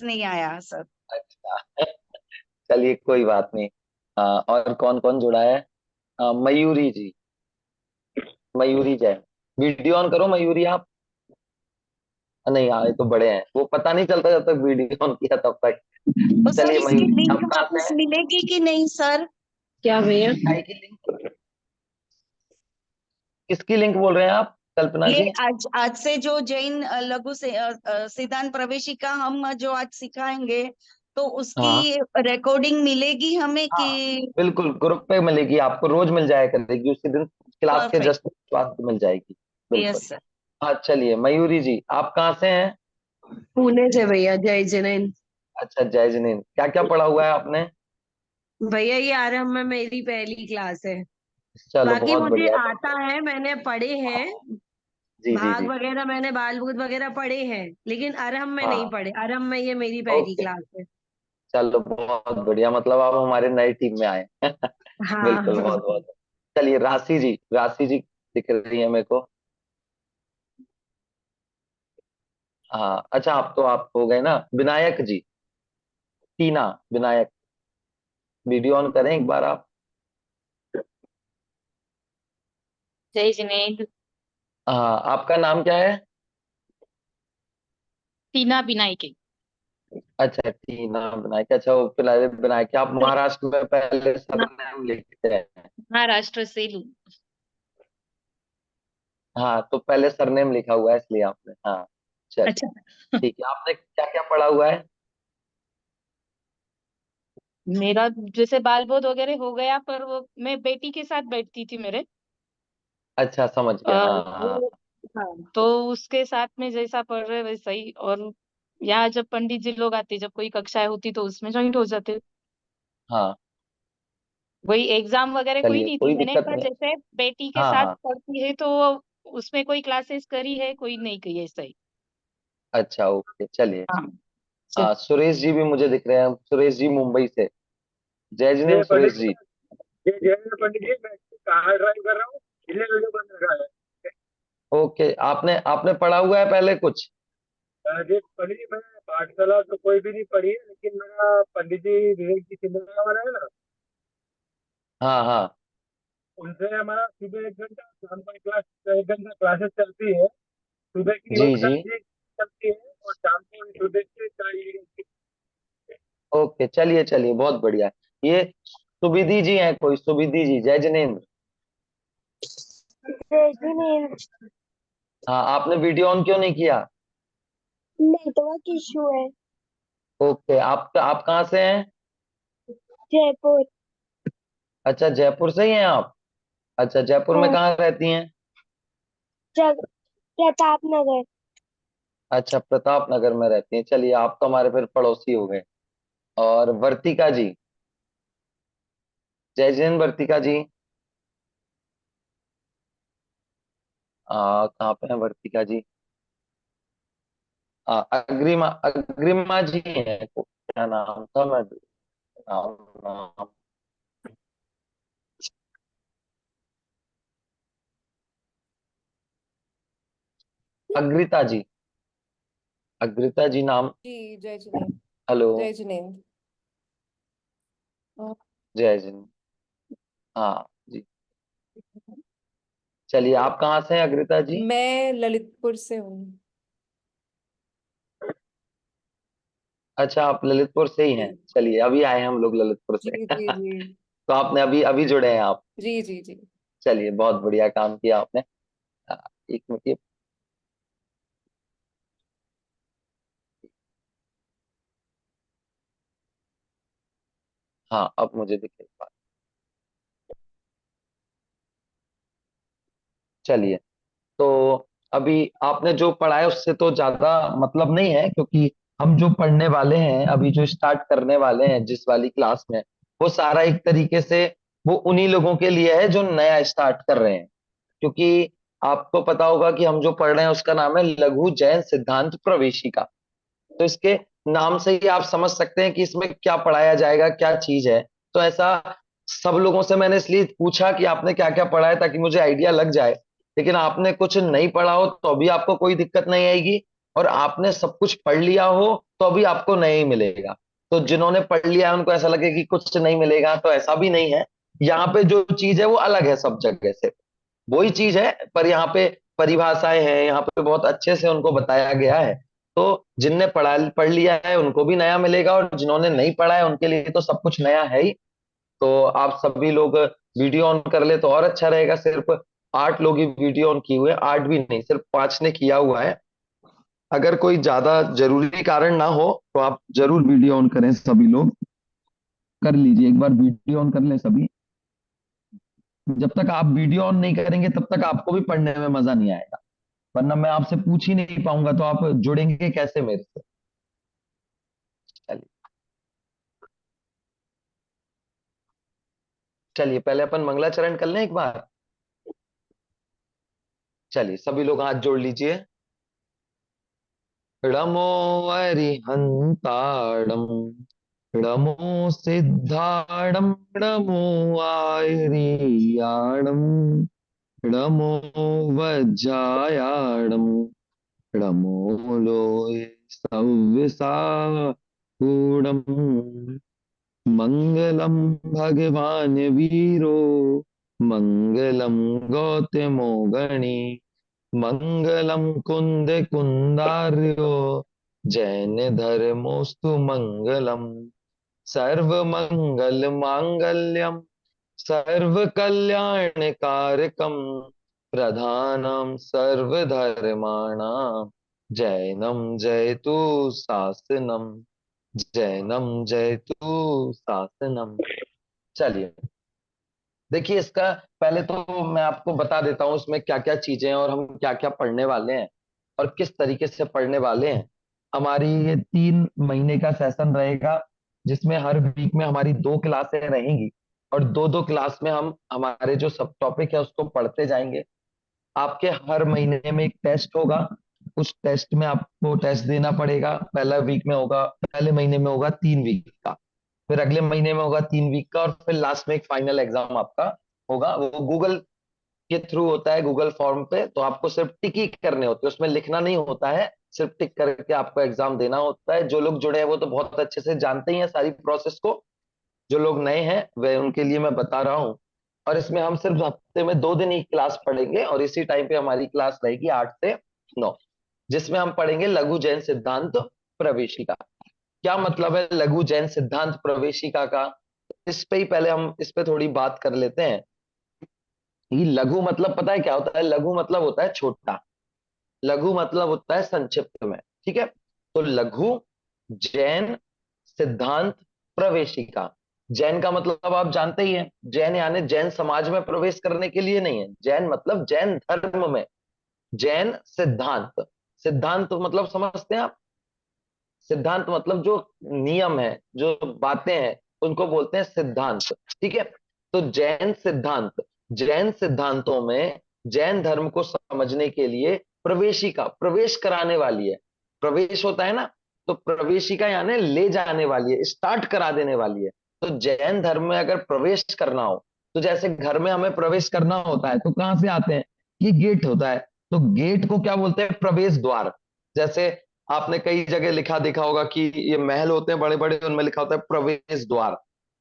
नहीं आया सर। अच्छा। चलिए कोई बात नहीं। और कौन कौन जुड़ा है? मयूरी जी। मयूरी जैन। वीडियो ऑन करो मयूरी आप। नहीं, ये तो बड़े हैं, वो पता नहीं चलता जब तक वीडियो ऑन किया तब तक। तो सर चलिए इसकी मयूरी, लिंक आप कहाँ से वापस हैं? मिलेगी कि नहीं सर? क्या भैया? काय की लिंक? किसकी लिंक बोल रहे हैं आप, कल्पना ये जी? आज आज से जो जैन लघु से सिद्धांत प्रवेशिका हम जो आज सिखाएंगे, तो उसकी हाँ रिकॉर्डिंग मिलेगी हमें कि? हाँ, बिल्कुल ग्रुप पे मिलेगी आपको, रोज मिल जाया करेगी, उसी दिन क्लास के परफेक्ट। जस्ट बाद मिल जाएगी। बिल्कुल। Yes sir. हाँ चलिए मयूरी जी, आप कहाँ से हैं? पुणे से भैया, जय जिनेन। अच्छा, जय जिनेन्द्र। क्या क्या पढ़ा हुआ है आपने? भैया ये आरंभ में मेरी पहली क्लास है। चलो बाकी बहुत मुझे बढ़िया। आता है, मैंने पढ़े हैं। जी जी भाग जी। वगैरह मैंने बाल भूत वगैरह पढ़े हैं, लेकिन आरंभ में नहीं हाँ। पढ़े। आरंभ में ये मेरी पहली ओके। क्लास है। चलो बहुत बढ़िया, मतलब आप हमारे नई टीम में आए। बिल्कुल, बहुत हाँ। बहुत। चलिए राशि जी, राशि जी दिख रही है मेरे को। हाँ अच्छा, आप हो गए ना। विनायक जी। टीना। विनायक। वीडियो ऑन करें एक बार आप। जय जिनेंद्र। हाँ, आपका नाम क्या है? टीना बिनाई के। अच्छा, टीना विनायक। अच्छा, वो फिलहाल विनायक, आप महाराष्ट्र में पहले सरनेम लिखते हैं? महाराष्ट्र से लूँ। हाँ, तो पहले सरनेम लिखा हुआ है इसलिए आपने, हाँ। चलिए अच्छा। ठीक है, आपने क्या क्या पढ़ा हुआ है? मेरा जैसे बाल बोध वगैरह हो गया, पर वो मैं बेटी के साथ बैठती थी मेरे। अच्छा समझ गया, हाँ हाँ। वो, हाँ, तो उसके साथ में जैसा पढ़ रहे वैसा ही। और यहाँ जब पंडित जी लोग आते, जब कोई कक्षाएं होती तो उसमें ज्वाइंट हो जाते। हाँ वही एग्जाम वगैरह कोई चलिए, नहीं थी कोई मैंने, दिक्कत पर नहीं। जैसे बेटी के हाँ साथ हाँ। पढ़ती है तो उसमें कोई क्लासेस करी है, कोई नहीं की है, सही। अच्छा ओके, चलिए। हाँ। सुरेश जी भी मुझे दिख रहे हैं, सुरेश जी मुंबई से। जय ये जिनेन्द्र पंडित सुरेश जी, जी। ये जय पंडित जी, मैं कार ड्राइव कर रहा हूँ, इसलिए वीडियो बंद रखा है। ओके, आपने आपने पढ़ा हुआ है पहले कुछ? जी पंडित जी, मैं पाठशाला तो कोई भी नहीं पढ़ी है, लेकिन मेरा पंडित जी विवेक जी चिंतन वाला है ना, हाँ हाँ। उनसे हमारा सुबह 1 घंटा, शाम को 1 घंटा क्लासेस चलती है। सुबह की जी योग जी। शास्त्री चलती है और शाम को सुबह से ओके, चलिए चलिए, बहुत बढ़िया। ये सुविधि जी हैं कोई? सुविधि जी, जय जिनेन्द्र। नहीं, हाँ, आपने वीडियो ऑन क्यों नहीं किया? नेटवर्क इशू है। ओके, आप कहाँ से हैं? जयपुर। अच्छा, जयपुर से ही हैं आप? अच्छा, जयपुर में हाँ, कहाँ रहती हैं? प्रताप नगर। अच्छा, प्रताप नगर में रहती हैं। चलिए, आप तो हमारे फिर पड़ोसी हो गए। और वर्तिका जी। जय जैन वर्तिका जी। कहाँ पे है वर्तिका जी? अग्रिमा, अग्रिमा जी है क्या नाम था? मैं नाम नाम अग्रिता जी। अग्रिता जी नाम। जी जय जिनेन। हेलो। जय जिनेन। जय जैन। हाँ जी। चलिए, आप कहाँ से हैं अग्रिता जी? मैं ललितपुर से हूँ। अच्छा, आप ललितपुर से ही हैं। जी चलिए, अभी आए हैं हम लोग ललितपुर से। जी जी जी। तो आपने अभी अभी जुड़े हैं आप? जी जी जी। चलिए, बहुत बढ़िया काम किया आपने। अ, एक मिनट हाँ, अब मुझे दिखे बात। चलिए, तो अभी आपने जो पढ़ा है उससे तो ज्यादा मतलब नहीं है, क्योंकि हम जो पढ़ने वाले हैं, अभी जो स्टार्ट करने वाले हैं जिस वाली क्लास में, वो सारा एक तरीके से वो उन्हीं लोगों के लिए है जो नया स्टार्ट कर रहे हैं। क्योंकि आपको पता होगा कि हम जो पढ़ रहे हैं उसका नाम है लघु जैन सिद्धांत प्रवेशिका। तो इसके नाम से ही आप समझ सकते हैं कि इसमें क्या पढ़ाया जाएगा, क्या चीज है। तो ऐसा सब लोगों से मैंने इसलिए पूछा कि आपने क्या क्या पढ़ा है, ताकि मुझे आइडिया लग जाए। लेकिन आपने कुछ नहीं पढ़ा हो तो अभी आपको कोई दिक्कत नहीं आएगी। और आपने सब कुछ पढ़ लिया हो तो अभी आपको नहीं मिलेगा। तो जिन्होंने पढ़ लिया है उनको ऐसा लगे कि कुछ नहीं मिलेगा, तो ऐसा भी नहीं है। यहाँ पे जो चीज है वो अलग है सब जगह से, वही चीज है, पर यहाँ पे परिभाषाएं हैं, यहाँ पे बहुत अच्छे से उनको बताया गया है। तो जिनने पढ़ लिया है उनको भी नया मिलेगा, और जिन्होंने नहीं पढ़ा है उनके लिए तो सब कुछ नया है ही। तो आप सभी लोग वीडियो ऑन कर ले तो और अच्छा रहेगा। सिर्फ 8 लोग ही वीडियो ऑन किए हुए हैं, 8 भी नहीं, सिर्फ 5 ने किया हुआ है। अगर कोई ज्यादा जरूरी कारण ना हो तो आप जरूर वीडियो ऑन करें, सभी लोग कर लीजिए, एक बार वीडियो ऑन कर लें सभी। जब तक आप वीडियो ऑन नहीं करेंगे तब तक आपको भी पढ़ने में मजा नहीं आएगा, वरना मैं आपसे पूछ ही नहीं पाऊंगा तो आप जुड़ेंगे कैसे मेरे से। चलिए चलिए पहले अपन मंगलाचरण कर लें एक बार। चलिए सभी लोग हाथ जोड़ लीजिए। णमो अरिहंताणम, णमो सिद्धाणम, णमो आयरियाणम, णमो वज्रायाणम, णमो लोय सव्यसागुणम। मंगलम भगवान वीरो, मंगलम गौतमो गणी, मंगलम कुंद कुंदार्यो, जैन धर्मोस्तु मंगलम। सर्व मंगल मांगल्यम, सर्व कल्याण कारकम, प्रधानम सर्वधर्माणाम, जैनम जयतु शासनम, जैनम जयतु शासनम। चलिए देखिए, इसका पहले तो मैं आपको बता देता हूँ इसमें क्या क्या चीजें हैं और हम क्या क्या पढ़ने वाले हैं और किस तरीके से पढ़ने वाले हैं। हमारी ये 3 महीने का सेशन रहेगा, जिसमें हर वीक में हमारी 2 क्लासें रहेंगी, और 2 2 क्लास में हम हमारे जो सब टॉपिक है उसको पढ़ते जाएंगे। आपके हर महीने में एक टेस्ट होगा, उस टेस्ट में आपको टेस्ट देना पड़ेगा। पहला वीक में होगा, पहले महीने में होगा 3 वीक का, फिर अगले महीने में होगा 3 वीक का, और फिर लास्ट में एक फाइनल एग्जाम आपका होगा। वो गूगल के थ्रू होता है, गूगल फॉर्म पे, तो आपको सिर्फ टिक ही करने होते हैं, उसमें लिखना नहीं होता है, सिर्फ टिक करके आपको एग्जाम देना होता है। जो लोग जुड़े हैं वो तो बहुत अच्छे से जानते ही हैं सारी प्रोसेस को, जो लोग नए हैं वे उनके लिए मैं बता रहा हूँ। और इसमें हम सिर्फ हफ्ते में 2 दिन ही क्लास पढ़ेंगे, और इसी टाइम पे हमारी क्लास रहेगी 8 से 9, जिसमें हम पढ़ेंगे लघु जैन सिद्धांत प्रवेशिका। क्या मतलब है लघु जैन सिद्धांत प्रवेशिका का, इस पे ही पहले हम इस पे थोड़ी बात कर लेते हैं। ये लघु मतलब पता है क्या होता है? लघु मतलब होता है छोटा, लघु मतलब होता है संक्षिप्त में, ठीक है। तो लघु जैन सिद्धांत प्रवेशिका, जैन का मतलब आप जानते ही हैं, जैन यानी जैन समाज में प्रवेश करने के लिए नहीं है, जैन मतलब जैन धर्म में, जैन सिद्धांत, सिद्धांत मतलब समझते हैं आप? सिद्धांत मतलब जो नियम है, जो बातें हैं, उनको बोलते हैं सिद्धांत, ठीक है। तो जैन सिद्धांत, जैन सिद्धांतों में जैन धर्म को समझने के लिए प्रवेशिका, प्रवेश कराने वाली है। प्रवेश होता है ना, तो प्रवेशिका यानी ले जाने वाली है, स्टार्ट करा देने वाली है। तो जैन धर्म में अगर प्रवेश करना हो, तो जैसे घर में हमें प्रवेश करना होता है तो कहां से आते हैं? ये गेट होता है, तो गेट को क्या बोलते हैं? प्रवेश द्वार। जैसे आपने कई जगह लिखा देखा होगा कि ये महल होते हैं बड़े बड़े, उनमें लिखा होता है प्रवेश द्वार।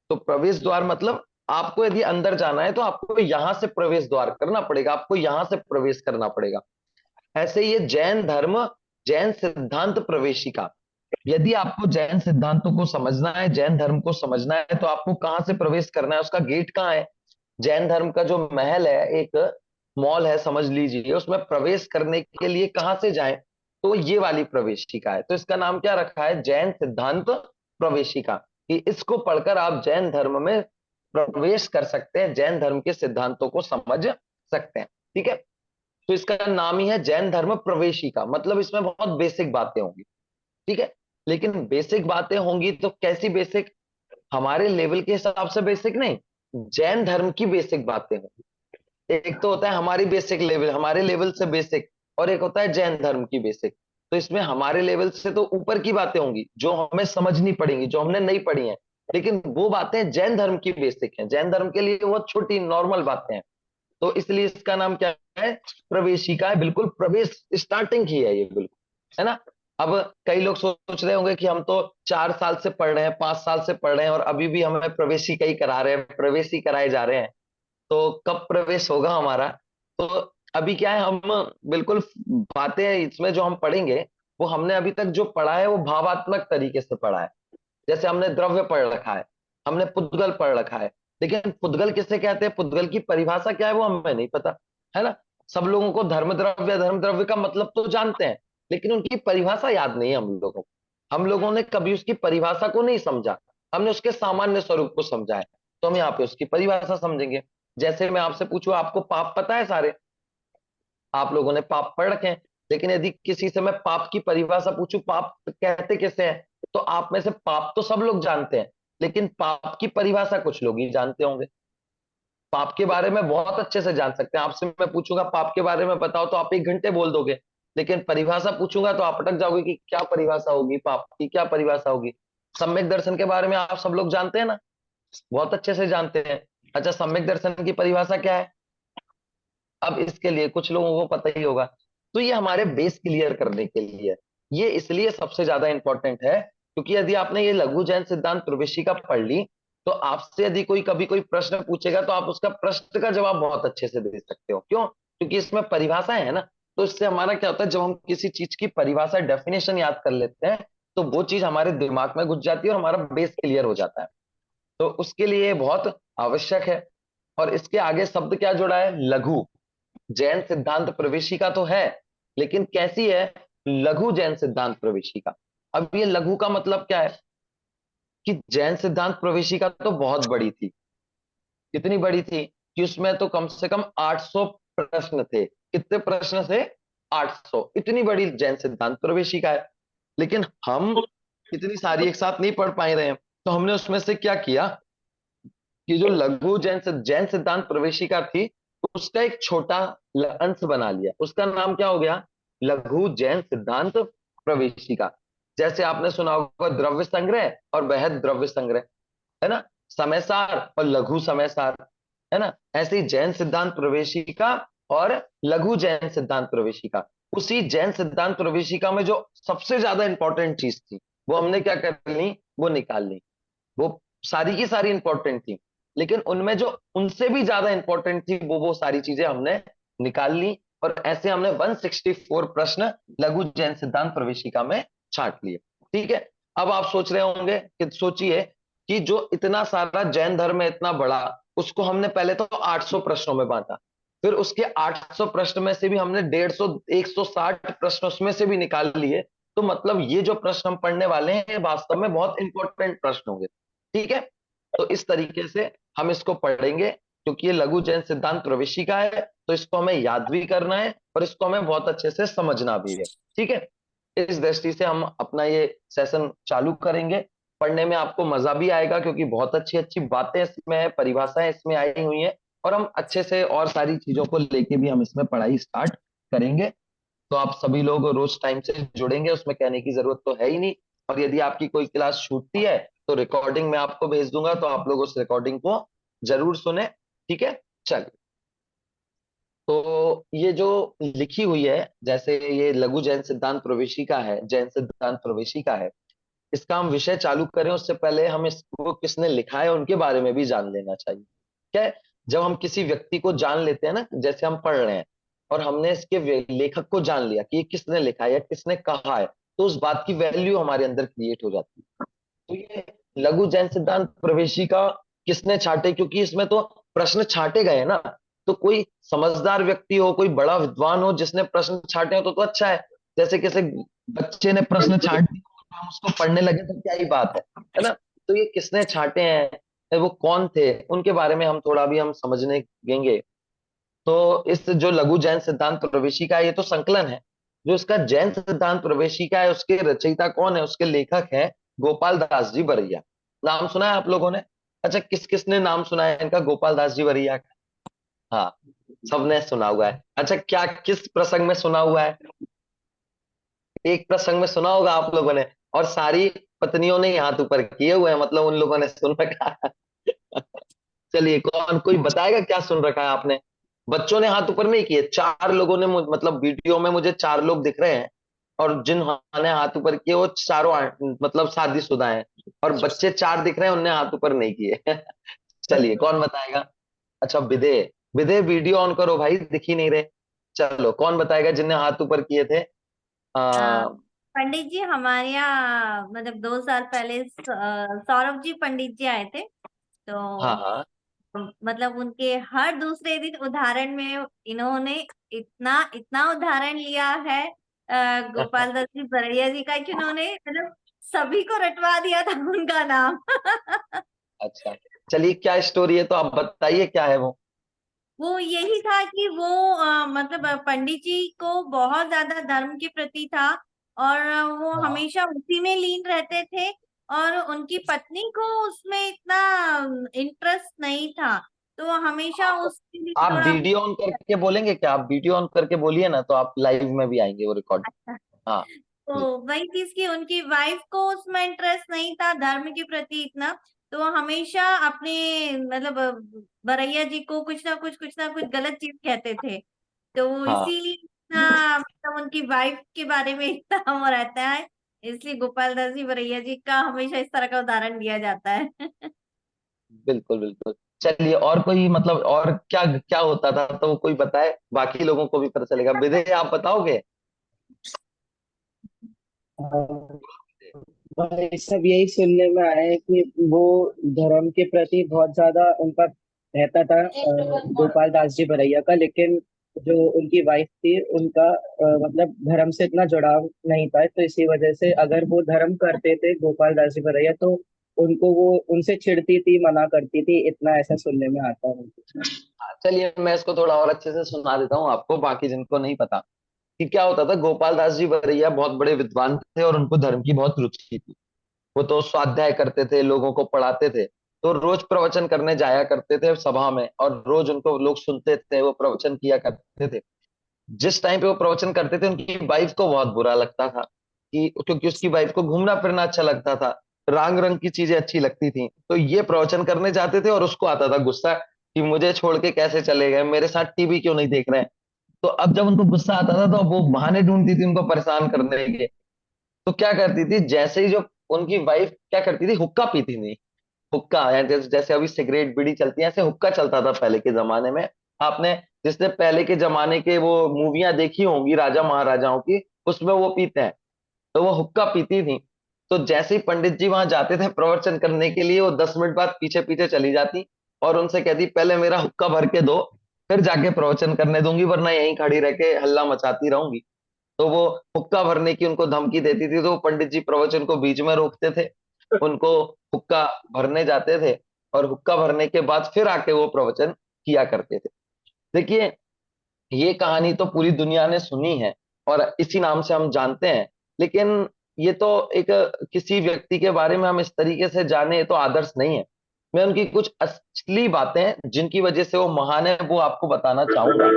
तो प्रवेश द्वार मतलब आपको यदि अंदर जाना है तो आपको यहां से प्रवेश द्वार करना पड़ेगा, आपको यहां से प्रवेश करना पड़ेगा। ऐसे ये जैन धर्म, जैन सिद्धांत प्रवेशिका, यदि आपको जैन सिद्धांतों को समझना है, जैन धर्म को समझना है, तो आपको कहां से प्रवेश करना है, उसका गेट कहाँ है? जैन धर्म का जो महल है, एक मॉल है समझ लीजिए, उसमें प्रवेश करने के लिए कहां से जाएं? तो ये वाली प्रवेशिका है। तो इसका नाम क्या रखा है? जैन सिद्धांत प्रवेशिका, कि इसको पढ़कर आप जैन धर्म में प्रवेश कर सकते हैं, जैन धर्म के सिद्धांतों को समझ सकते हैं, ठीक है। तो इसका नाम ही है जैन धर्म प्रवेशिका, मतलब इसमें बहुत बेसिक बातें होंगी, ठीक है। लेकिन बेसिक बातें होंगी तो कैसी बेसिक? हमारे लेवल के हिसाब से बेसिक नहीं, जैन धर्म की बेसिक बातें होंगी। एक तो होता है हमारी बेसिक लेवल, हमारे लेवल से बेसिक, और एक होता है जैन धर्म की बेसिक। तो इसमें हमारे लेवल से तो ऊपर की बातें होंगी जो हमें समझनी पड़ेंगी, जो हमने नहीं पढ़ी हैं, लेकिन वो बातें जैन धर्म की बेसिक हैं, जैन धर्म के लिए बहुत छोटी नॉर्मल बातें हैं। तो इसलिए इसका नाम क्या है? प्रवेशिका है, बिल्कुल प्रवेश स्टार्टिंग की है ये, बिल्कुल, है ना। अब कई लोग सोच रहे होंगे कि हम तो 4 साल से पढ़ रहे हैं, 5 साल से पढ़ रहे हैं और अभी भी हमें प्रवेशिका ही करा रहे हैं, प्रवेश ही कराए जा रहे हैं, तो कब प्रवेश होगा हमारा। तो अभी क्या है, हम बिल्कुल बातें इसमें जो हम पढ़ेंगे वो हमने अभी तक जो पढ़ा है वो भावात्मक तरीके से पढ़ा है। जैसे हमने द्रव्य पढ़ रखा है, हमने पुद्गल पढ़ रखा है, लेकिन पुद्गल किसे कहते हैं, पुद्गल की परिभाषा क्या है वो हमें नहीं पता, है ना। सब लोगों को धर्म द्रव्य का मतलब तो जानते हैं, लेकिन उनकी परिभाषा याद नहीं है हम लोगों को। हम लोगों ने कभी उसकी परिभाषा को नहीं समझा, हमने उसके सामान्य स्वरूप को समझा है। तो हम यहाँ पे उसकी परिभाषा समझेंगे। जैसे मैं आपसे पूछूं, आपको पाप पता है सारे, आप लोगों ने पाप पढ़ रखे हैं, लेकिन यदि किसी से मैं पाप की परिभाषा पूछूं, पाप कहते किसे हैं, तो आप में से पाप तो सब लोग जानते हैं, लेकिन पाप की परिभाषा कुछ लोग ही जानते होंगे। पाप के बारे में बहुत अच्छे से जान सकते हैं। आपसे मैं पूछूंगा पाप के बारे में बताओ, तो आप 1 घंटे बोल दोगे, लेकिन परिभाषा पूछूंगा तो आप अटक जाओगे कि क्या परिभाषा होगी, पाप की क्या परिभाषा होगी। सम्यक दर्शन के बारे में आप सब लोग जानते हैं ना, बहुत अच्छे से जानते हैं। अच्छा, सम्यक दर्शन की परिभाषा क्या है, अब इसके लिए कुछ लोगों को पता ही होगा। तो ये हमारे बेस क्लियर करने के लिए है। ये इसलिए सबसे ज्यादा इंपॉर्टेंट है क्योंकि यदि आपने ये लघु जैन सिद्धांत प्रवेशिका पढ़ ली, तो आपसे यदि कोई कभी कोई प्रश्न पूछेगा तो आप उसका प्रश्न का जवाब बहुत अच्छे से दे सकते हो। क्यों? क्योंकि इसमें परिभाषा है ना। तो इससे हमारा क्या होता है, जब हम किसी चीज की परिभाषा डेफिनेशन याद कर लेते हैं तो वो चीज हमारे दिमाग में घुस जाती है और हमारा बेस क्लियर हो जाता है। तो उसके लिए ये बहुत आवश्यक है। और इसके आगे शब्द क्या जुड़ा है, लघु जैन सिद्धांत प्रवेशिका तो है, लेकिन कैसी है, लघु जैन सिद्धांत प्रवेशिका। अब ये लघु का मतलब क्या है कि जैन सिद्धांत प्रवेशिका तो बहुत बड़ी थी। कितनी बड़ी थी कि उसमें तो कम से कम 800 प्रश्न थे। कितने प्रश्न थे, 800। इतनी बड़ी जैन सिद्धांत प्रवेशिका है, लेकिन हम इतनी सारी एक साथ नहीं पढ़ पाए रहे हैं। तो हमने उसमें से क्या किया कि जो लघु जैन सिद्धांत प्रवेशिका थी उसका एक छोटा अंश बना लिया। उसका नाम क्या हो गया, लघु जैन सिद्धांत प्रवेशिका। जैसे आपने सुना होगा द्रव्य संग्रह और बृहद द्रव्य संग्रह, है ना, समय सार और लघु समय सार, है ना। ऐसे ही जैन सिद्धांत प्रवेशिका और लघु जैन सिद्धांत प्रवेशिका। उसी जैन सिद्धांत प्रवेशिका में जो सबसे ज्यादा इंपॉर्टेंट चीज थी वो हमने क्या कर ली, वो निकाल ली। वो सारी की सारी इंपॉर्टेंट थी, लेकिन उनमें जो उनसे भी ज्यादा इंपॉर्टेंट थी वो सारी चीजें हमने निकाल ली। और ऐसे हमने 164 प्रश्न लघु जैन सिद्धांत प्रवेशिका में छांट लिए। ठीक है। अब आप सोच रहे होंगे कि सोचिए कि जो इतना सारा जैन धर्म है, इतना बड़ा, उसको हमने पहले तो 800 प्रश्नों में बांटा, फिर उसके 800 प्रश्न में से भी हमने 150 160 प्रश्न उसमें से भी निकाल लिए। तो मतलब ये जो प्रश्न हम पढ़ने वाले हैं वास्तव में बहुत इंपॉर्टेंट प्रश्न होंगे। ठीक है। तो इस तरीके से हम इसको पढ़ेंगे, क्योंकि ये लघु जैन सिद्धांत प्रवेशिका है, तो इसको हमें याद भी करना है और इसको हमें बहुत अच्छे से समझना भी है। ठीक है। इस दृष्टि से हम अपना ये सेशन चालू करेंगे। पढ़ने में आपको मजा भी आएगा क्योंकि बहुत अच्छी अच्छी बातें इसमें है, परिभाषाएं इसमें आई हुई हैं, और हम अच्छे से और सारी चीजों को लेके भी हम इसमें पढ़ाई स्टार्ट करेंगे। तो आप सभी लोग रोज टाइम से जुड़ेंगे, उसमें कहने की जरूरत तो है ही नहीं। और यदि आपकी कोई क्लास छूटती है तो रिकॉर्डिंग मैं आपको भेज दूंगा, तो आप लोग उस रिकॉर्डिंग को जरूर सुने। ठीक है। चलिए, तो ये जो लिखी हुई है, जैसे ये लघु जैन सिद्धांत प्रवेशिका है, जैन सिद्धांत प्रवेशिका है, इसका हम विषय चालू करें उससे पहले हम इसको किसने लिखा है उनके बारे में भी जान लेना चाहिए। क्या है, जब हम किसी व्यक्ति को जान लेते हैं ना, जैसे हम पढ़ रहे हैं और हमने इसके लेखक को जान लिया कि ये किसने लिखा है या किसने कहा है, तो उस बात की वैल्यू हमारे अंदर क्रिएट हो जाती है। तो ये लघु जैन सिद्धांत प्रवेशिका किसने छाटे, क्योंकि इसमें तो प्रश्न छाटे गए हैं ना। तो कोई समझदार व्यक्ति हो, कोई बड़ा विद्वान हो जिसने प्रश्न छाटे हो तो अच्छा है। जैसे किसी बच्चे ने प्रश्न छाट दिया तो हम उसको पढ़ने लगे तो क्या ही बात है ना। तो ये किसने छाटे हैं, वो कौन थे, उनके बारे में हम थोड़ा भी हम समझने देंगे। तो इस जो लघु जैन सिद्धांत प्रवेशिका है ये तो संकलन है। जो इसका जैन सिद्धांत प्रवेशिका है उसके रचयिता कौन है, उसके लेखक है गोपाल दास जी बरैया। नाम सुना है आप लोगों ने? अच्छा, किस किसने नाम सुना है इनका, गोपाल दास जी बरैया का? हाँ, सबने सुना हुआ है। अच्छा, क्या किस प्रसंग में सुना हुआ है? एक प्रसंग में सुना होगा आप लोगों ने, और सारी पत्नियों ने हाथ ऊपर किए हुए हैं, मतलब उन लोगों ने सुन रखा है। चलिए, कौन कोई बताएगा क्या सुन रखा है आपने? बच्चों ने हाथ ऊपर नहीं किए, 4 लोगों ने मतलब वीडियो में मुझे 4 लोग दिख रहे हैं और जिन्होंने हाथ ऊपर किए वो चारों मतलब शादीशुदा हैं, और बच्चे 4 दिख रहे हैं, उनने हाथ ऊपर नहीं किए। चलिए कौन बताएगा? अच्छा, विदे, विदे वीडियो ऑन करो भाई, दिख ही नहीं रहे। चलो कौन बताएगा जिनने हाथ ऊपर किए थे? अ, आ, पंडित जी हमारे यहाँ मतलब 2 साल पहले सौरभ जी पंडित जी आए थे। हाँ तो हाँ। मतलब उनके हर दूसरे दिन उदाहरण में इन्होंने इतना इतना उदाहरण लिया है गोपाल दास जी बरैया जी का, कि उन्होंने मतलब सभी को रटवा दिया था उनका नाम। अच्छा, चलिए क्या स्टोरी है तो आप बताइए, क्या है वो? वो यही था कि वो मतलब पंडित जी को बहुत ज्यादा धर्म के प्रति था, और वो हाँ। हमेशा उसी में लीन रहते थे, और उनकी पत्नी को उसमें इतना इंटरेस्ट नहीं था, तो वो हमेशा आप उसके लिए आप थोड़ा वीडियो ऑन करके बोलेंगे क्या? आप वीडियो ऑन करके बोलिए ना, तो आप लाइव में भी आएंगे वो रिकॉर्ड। हाँ तो जी। वही चीज की उनकी वाइफ को उसमें इंटरेस्ट नहीं था धर्म के प्रति इतना, तो वो हमेशा अपने मतलब बरैया जी को कुछ ना कुछ गलत चीज कहते थे। तो वो हाँ इसीलिए इतना मतलब उनकी वाइफ के बारे में इतना वो रहता है, इसलिए गोपाल दास जी बरैया जी का हमेशा इस तरह का उदाहरण दिया जाता है। बिल्कुल बिल्कुल। चलिए, और कोई मतलब और क्या क्या होता था तो वो कोई बताए, बाकी लोगों को भी पता चलेगा। विदे आप बताओगे? भाई सब यही सुनने में आया है कि वो धर्म के प्रति बहुत ज्यादा उनका रहता था, गोपाल दास जी बरैया का। लेकिन जो उनकी वाइफ थी उनका मतलब धर्म से इतना जुड़ाव नहीं था, तो इसी वजह से अगर वो धर्म करते थे गोपाल दास जी बरैया तो उनको वो उनसे चिढ़ती थी, मना करती थी, इतना ऐसा सुनने में आता है। चलिए मैं इसको थोड़ा और अच्छे से सुना देता हूँ आपको, बाकी जिनको नहीं पता। कि क्या होता था, गोपाल दास जी बरैया बहुत बड़े विद्वान थे और उनको धर्म की बहुत रुचि थी। वो तो स्वाध्याय करते थे, लोगों को पढ़ाते थे, तो रोज प्रवचन करने जाया करते थे सभा में, और रोज उनको लोग सुनते थे, वो प्रवचन किया करते थे। जिस टाइम पे वो प्रवचन करते थे उनकी वाइफ को बहुत बुरा लगता था, कि क्योंकि उसकी वाइफ को घूमना फिरना अच्छा लगता था, रंग रंग की चीजें अच्छी लगती थी, तो ये प्रवचन करने जाते थे और उसको आता था गुस्सा कि मुझे छोड़ के कैसे चले गए, मेरे साथ टीवी क्यों नहीं देख रहे हैं। तो अब जब उनको गुस्सा आता था तो अब वो बहाने ढूंढती थी उनको परेशान करने के। तो क्या करती थी, जैसे ही जो उनकी वाइफ क्या करती थी, हुक्का पीती थी। हुक्का यानी जैसे जैसे अभी सिगरेट बीड़ी चलती है, ऐसे हुक्का चलता था पहले के जमाने में। आपने जिसने पहले के जमाने के वो मूवियां देखी होंगी राजा महाराजाओं की, उसमें वो पीते हैं, तो वो हुक्का पीती थी। तो जैसे ही पंडित जी वहां जाते थे प्रवचन करने के लिए, वो 10 मिनट बाद पीछे पीछे चली जाती और उनसे कहती, पहले मेरा हुक्का भर के दो, फिर जाके प्रवचन करने दूंगी, वरना यहीं खड़ी रह के हल्ला मचाती रहूंगी। तो वो हुक्का भरने की उनको धमकी देती थी, तो पंडित जी प्रवचन को बीच में रोकते थे, उनको हुक्का भरने जाते थे, और हुक्का भरने के बाद फिर आके वो प्रवचन किया करते थे। देखिए, ये कहानी तो पूरी दुनिया ने सुनी है और इसी नाम से हम जानते हैं, लेकिन ये तो एक किसी व्यक्ति के बारे में हम इस तरीके से जाने, ये तो आदर्श नहीं है। मैं उनकी कुछ असली बातें जिनकी वजह से वो महान है वो आपको बताना चाहूंगा,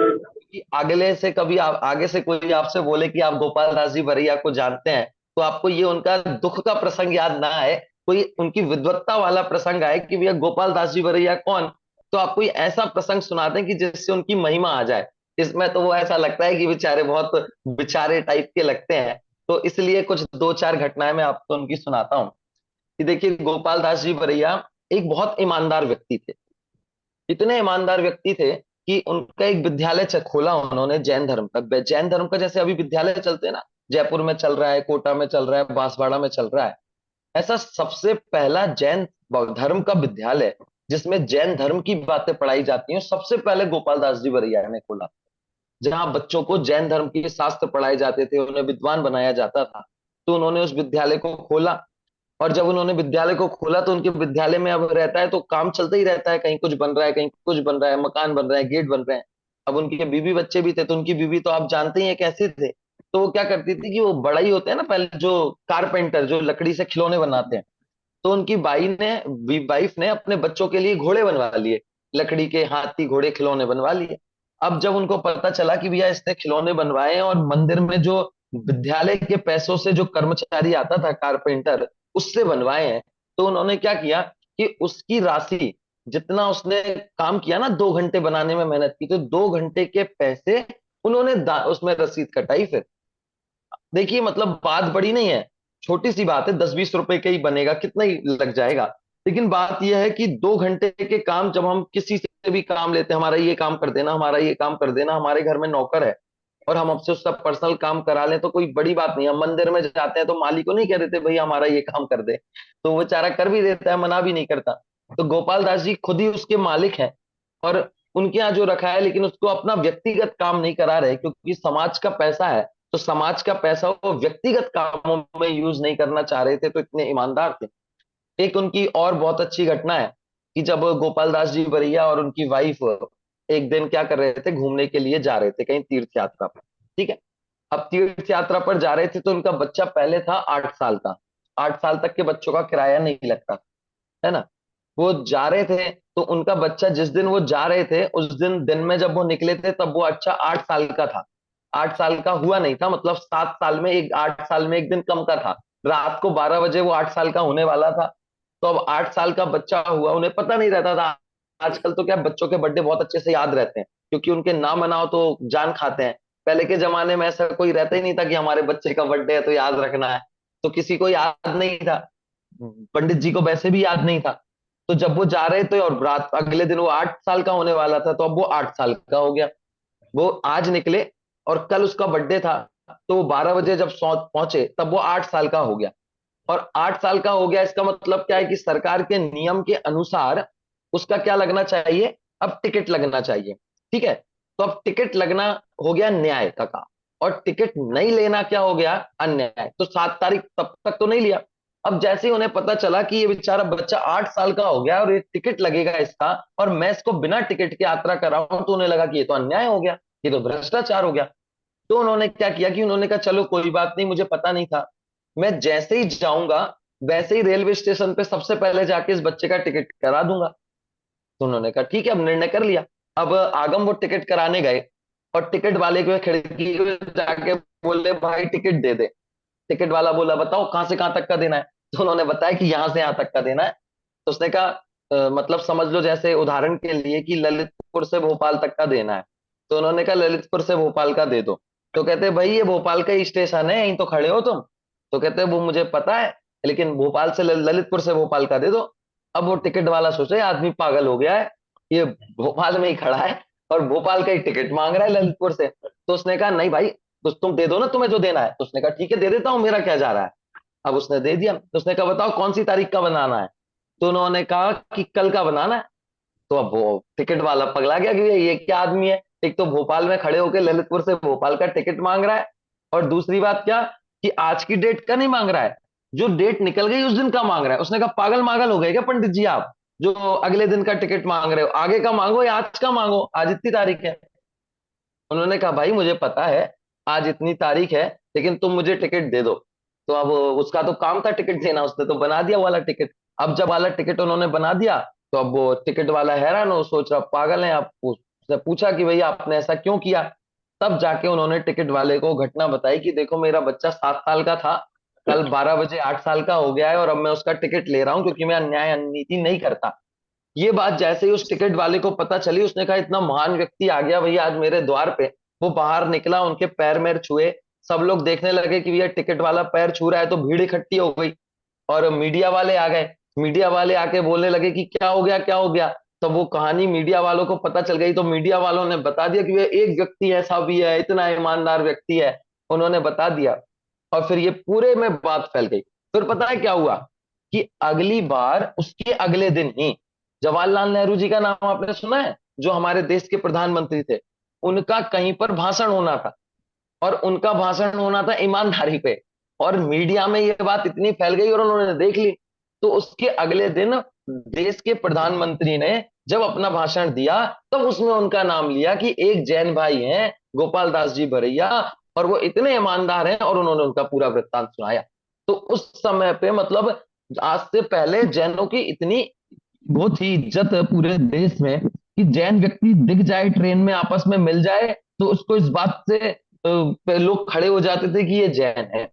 कि अगले से कभी आगे से कोई आपसे बोले कि आप गोपाल दास जी बरैया को जानते हैं, तो आपको ये उनका दुख का प्रसंग याद ना आए, कोई उनकी विद्वत्ता वाला प्रसंग आए कि भैया गोपाल दास जी बरैया कौन, तो आप कोई ऐसा प्रसंग सुनाते हैं कि जिससे उनकी महिमा आ जाए। इसमें तो वो ऐसा लगता है कि बेचारे बहुत बेचारे टाइप के लगते हैं। तो इसलिए कुछ 2-4 घटनाएं मैं आपको उनकी सुनाता हूँ। कि देखिए, गोपाल दास जी बरैया एक बहुत ईमानदार व्यक्ति थे। इतने ईमानदार व्यक्ति थे कि उनका एक विद्यालय खोला उन्होंने जैन धर्म का। जैन धर्म का जैसे अभी विद्यालय चलते हैं ना, जयपुर में चल रहा है, कोटा में चल रहा है, बांसवाड़ा में चल रहा है, ऐसा सबसे पहला जैन धर्म का विद्यालय जिसमें जैन धर्म की बातें पढ़ाई जाती हैं, सबसे पहले गोपाल दास जी बरैया ने खोला। जहां बच्चों को जैन धर्म के शास्त्र पढ़ाए जाते थे, उन्हें विद्वान बनाया जाता था, तो उन्होंने उस विद्यालय को खोला। और जब उन्होंने विद्यालय को खोला तो उनके विद्यालय में अब रहता है तो काम चलता ही रहता है, कहीं कुछ बन रहा है, कहीं कुछ बन रहा है, मकान बन रहा है, गेट बन रहे हैं। अब उनके बीवी बच्चे भी थे, तो उनकी बीवी तो आप जानते ही हैं कैसे थे। तो वो क्या करती थी कि वो बड़ा ही होते हैं ना पहले जो कारपेंटर, जो लकड़ी से खिलौने बनाते हैं, तो उनकी वाइफ ने अपने बच्चों के लिए घोड़े बनवा लिए, लकड़ी के हाथी घोड़े खिलौने बनवा लिए। अब जब उनको पता चला कि भैया इसने खिलौने बनवाए हैं और मंदिर में जो विद्यालय के पैसों से जो कर्मचारी आता था कारपेंटर, उससे बनवाए हैं, तो उन्होंने क्या किया कि उसकी राशि, जितना उसने काम किया ना, 2 घंटे बनाने में मेहनत की, तो 2 घंटे के पैसे उन्होंने उसमें रसीद कटाई फिर। देखिए मतलब बात बड़ी नहीं है, छोटी सी बात है, 10-20 रुपए का ही बनेगा, कितना ही लग जाएगा। लेकिन बात यह है कि 2 घंटे के काम जब हम किसी से भी काम लेते हैं, हमारा ये काम कर देना, हमारा ये काम कर देना, हमारे घर में नौकर है और हम आपसे उसका पर्सनल काम करा लें तो कोई बड़ी बात नहीं है। हम मंदिर में जाते हैं तो माली को नहीं कह देते भाई हमारा ये काम कर दे, तो वो बेचारा कर भी देता है, मना भी नहीं करता। तो गोपाल दास जी खुद ही उसके मालिक हैं और उनके यहाँ जो रखा है, लेकिन उसको अपना व्यक्तिगत काम नहीं करा रहे, क्योंकि समाज का पैसा है, तो समाज का पैसा वो व्यक्तिगत कामों में यूज नहीं करना चाह रहे थे, तो इतने ईमानदार थे। एक उनकी और बहुत अच्छी घटना है कि जब गोपाल दास जी बरैया और उनकी वाइफ एक दिन क्या कर रहे थे, घूमने के लिए जा रहे थे कहीं तीर्थ यात्रा पर, ठीक है। अब तीर्थ यात्रा पर जा रहे थे तो उनका बच्चा पहले था 8 साल का। 8 साल तक के बच्चों का किराया नहीं लगता, है ना। वो जा रहे थे तो उनका बच्चा जिस दिन वो जा रहे थे उस दिन में जब वो निकले थे तब वो अच्छा 8 साल का था। 8 साल का हुआ नहीं था, मतलब 7 साल में एक, 8 साल में एक दिन कम का था। रात को 12 बजे वो 8 साल का होने वाला था। तो अब 8 साल का बच्चा हुआ, उन्हें पता नहीं रहता था। आजकल तो क्या बच्चों के बर्थडे बहुत अच्छे से याद रहते हैं, क्योंकि उनके ना मनाओ तो जान खाते हैं। पहले के जमाने में ऐसा कोई रहता ही नहीं था कि हमारे बच्चे का बर्थडे है तो याद रखना है, तो किसी को याद नहीं था। पंडित जी को वैसे भी याद नहीं था। तो जब वो जा रहे थे और रात अगले दिन वो 8 साल का होने वाला था, तो अब वो 8 साल का हो गया। वो आज निकले और कल उसका बर्थडे था, तो वो 12 बजे जब पहुंचे तब वो 8 साल का हो गया। और 8 साल का हो गया, इसका मतलब क्या है कि सरकार के नियम के अनुसार उसका क्या लगना चाहिए, अब टिकट लगना चाहिए, ठीक है। तो अब टिकट लगना हो गया न्याय का काम, और टिकट नहीं लेना क्या हो गया, अन्याय। तो 7 तारीख तब तक तो नहीं लिया। अब जैसे ही उन्हें पता चला कि ये बेचारा बच्चा 8 साल का हो गया और ये टिकट लगेगा इसका, और मैं इसको बिना टिकट के यात्रा कर रहा हूं, तो उन्हें लगा कि ये तो अन्याय हो गया, ये तो भ्रष्टाचार हो गया। तो उन्होंने क्या किया कि उन्होंने कहा चलो कोई बात नहीं, मुझे पता नहीं था, मैं जैसे ही जाऊंगा वैसे ही रेलवे स्टेशन पे सबसे पहले जाके इस बच्चे का टिकट करा दूंगा। तो उन्होंने कहा ठीक है, अब निर्णय कर लिया। अब आगम वो टिकट कराने गए और टिकट वाले को खिड़की पे जाके बोले भाई टिकट दे दे। टिकट वाला बोला बताओ कहां से कहां तक का देना है। तो उन्होंने बताया कि यहां से यहां तक का देना है। तो उसने कहा मतलब समझ लो जैसे उदाहरण के लिए कि ललितपुर से भोपाल तक का देना है। तो उन्होंने कहा ललितपुर से भोपाल का दे दो। तो कहते भाई ये भोपाल का ही स्टेशन है, यहीं तो खड़े हो तुम। तो कहते वो मुझे पता है, लेकिन भोपाल से ललितपुर से भोपाल का दे दो। अब वो टिकट वाला सोचे आदमी पागल हो गया है, ये भोपाल में ही खड़ा है और भोपाल का ही टिकट मांग रहा है ललितपुर से। तो उसने कहा नहीं भाई, तो तुम दे दो ना, तुम्हें जो देना है। तो उसने कहा ठीक है दे देता हूं, मेरा क्या जा रहा है। अब उसने दे दिया। तो उसने कहा बताओ कौन सी तारीख का बनाना है। तो उन्होंने कहा कि कल का बनाना है। तो अब वो टिकट वाला पगला गया कि ये क्या आदमी है, एक तो भोपाल में खड़े होकर ललितपुर से भोपाल का टिकट मांग रहा है, और दूसरी बात क्या कि आज की डेट का नहीं मांग रहा है, जो डेट निकल गई उस दिन का मांग रहा है। उसने कहा पागल मागल हो गए क्या पंडित जी आप, जो अगले दिन का टिकट मांग रहे हो, आगे का मांगो या आज का मांगो, आज इतनी तारीख है। उन्होंने कहा भाई मुझे पता है आज इतनी तारीख है, लेकिन तुम मुझे टिकट दे दो। तो अब उसका तो काम था टिकट देना, उसने तो बना दिया वाला टिकट। अब जब वाला टिकट उन्होंने बना दिया तो अब वो टिकट वाला हैरान हो, सोच रहा पागल है आप। उसने पूछा कि भैया आपने ऐसा क्यों किया। तब जाके उन्होंने टिकट वाले को घटना बताई कि देखो मेरा बच्चा 7 साल का था, कल 12 बजे 8 साल का हो गया है, और अब मैं उसका टिकट ले रहा हूं क्योंकि मैं अन्याय अननीति नहीं करता। ये बात जैसे ही उस टिकट वाले को पता चली, उसने कहा इतना महान व्यक्ति आ गया भैया आज मेरे द्वार पे। वो बाहर निकला, उनके पैर मैर छुए, सब लोग देखने लगे कि भैया टिकट वाला पैर छू रहा है, तो भीड़ इकट्ठी हो गई और मीडिया वाले आ गए। मीडिया वाले आके बोलने लगे कि क्या हो गया क्या हो गया। तो वो कहानी मीडिया वालों को पता चल गई, तो मीडिया वालों ने बता दिया कि भैया एक व्यक्ति ऐसा भी है, इतना ईमानदार व्यक्ति है, उन्होंने बता दिया। और फिर ये पूरे में बात फैल गई। फिर पता है क्या हुआ कि अगली बार उसके अगले दिन ही जवाहरलाल नेहरू जी का नाम आपने सुना है, जो हमारे देश के प्रधानमंत्री थे, उनका कहीं पर भाषण होना था, और उनका भाषण होना था ईमानदारी पे। और मीडिया में ये बात इतनी फैल गई और उन्होंने देख ली। तो उसके अगले दिन देश के प्रधानमंत्री ने जब अपना भाषण दिया तब उसमें उनका नाम लिया कि एक जैन भाई हैं गोपाल दास जी भरैया, और वो इतने ईमानदार हैं, और उन्होंने उनका पूरा वृत्तांत सुनाया। तो उस समय पे मतलब आज से पहले जैनों की इतनी वो थी इज्जत पूरे देश में कि जैन व्यक्ति दिख जाए ट्रेन में, आपस में मिल जाए, तो उसको इस बात से लोग खड़े हो जाते थे कि ये जैन है।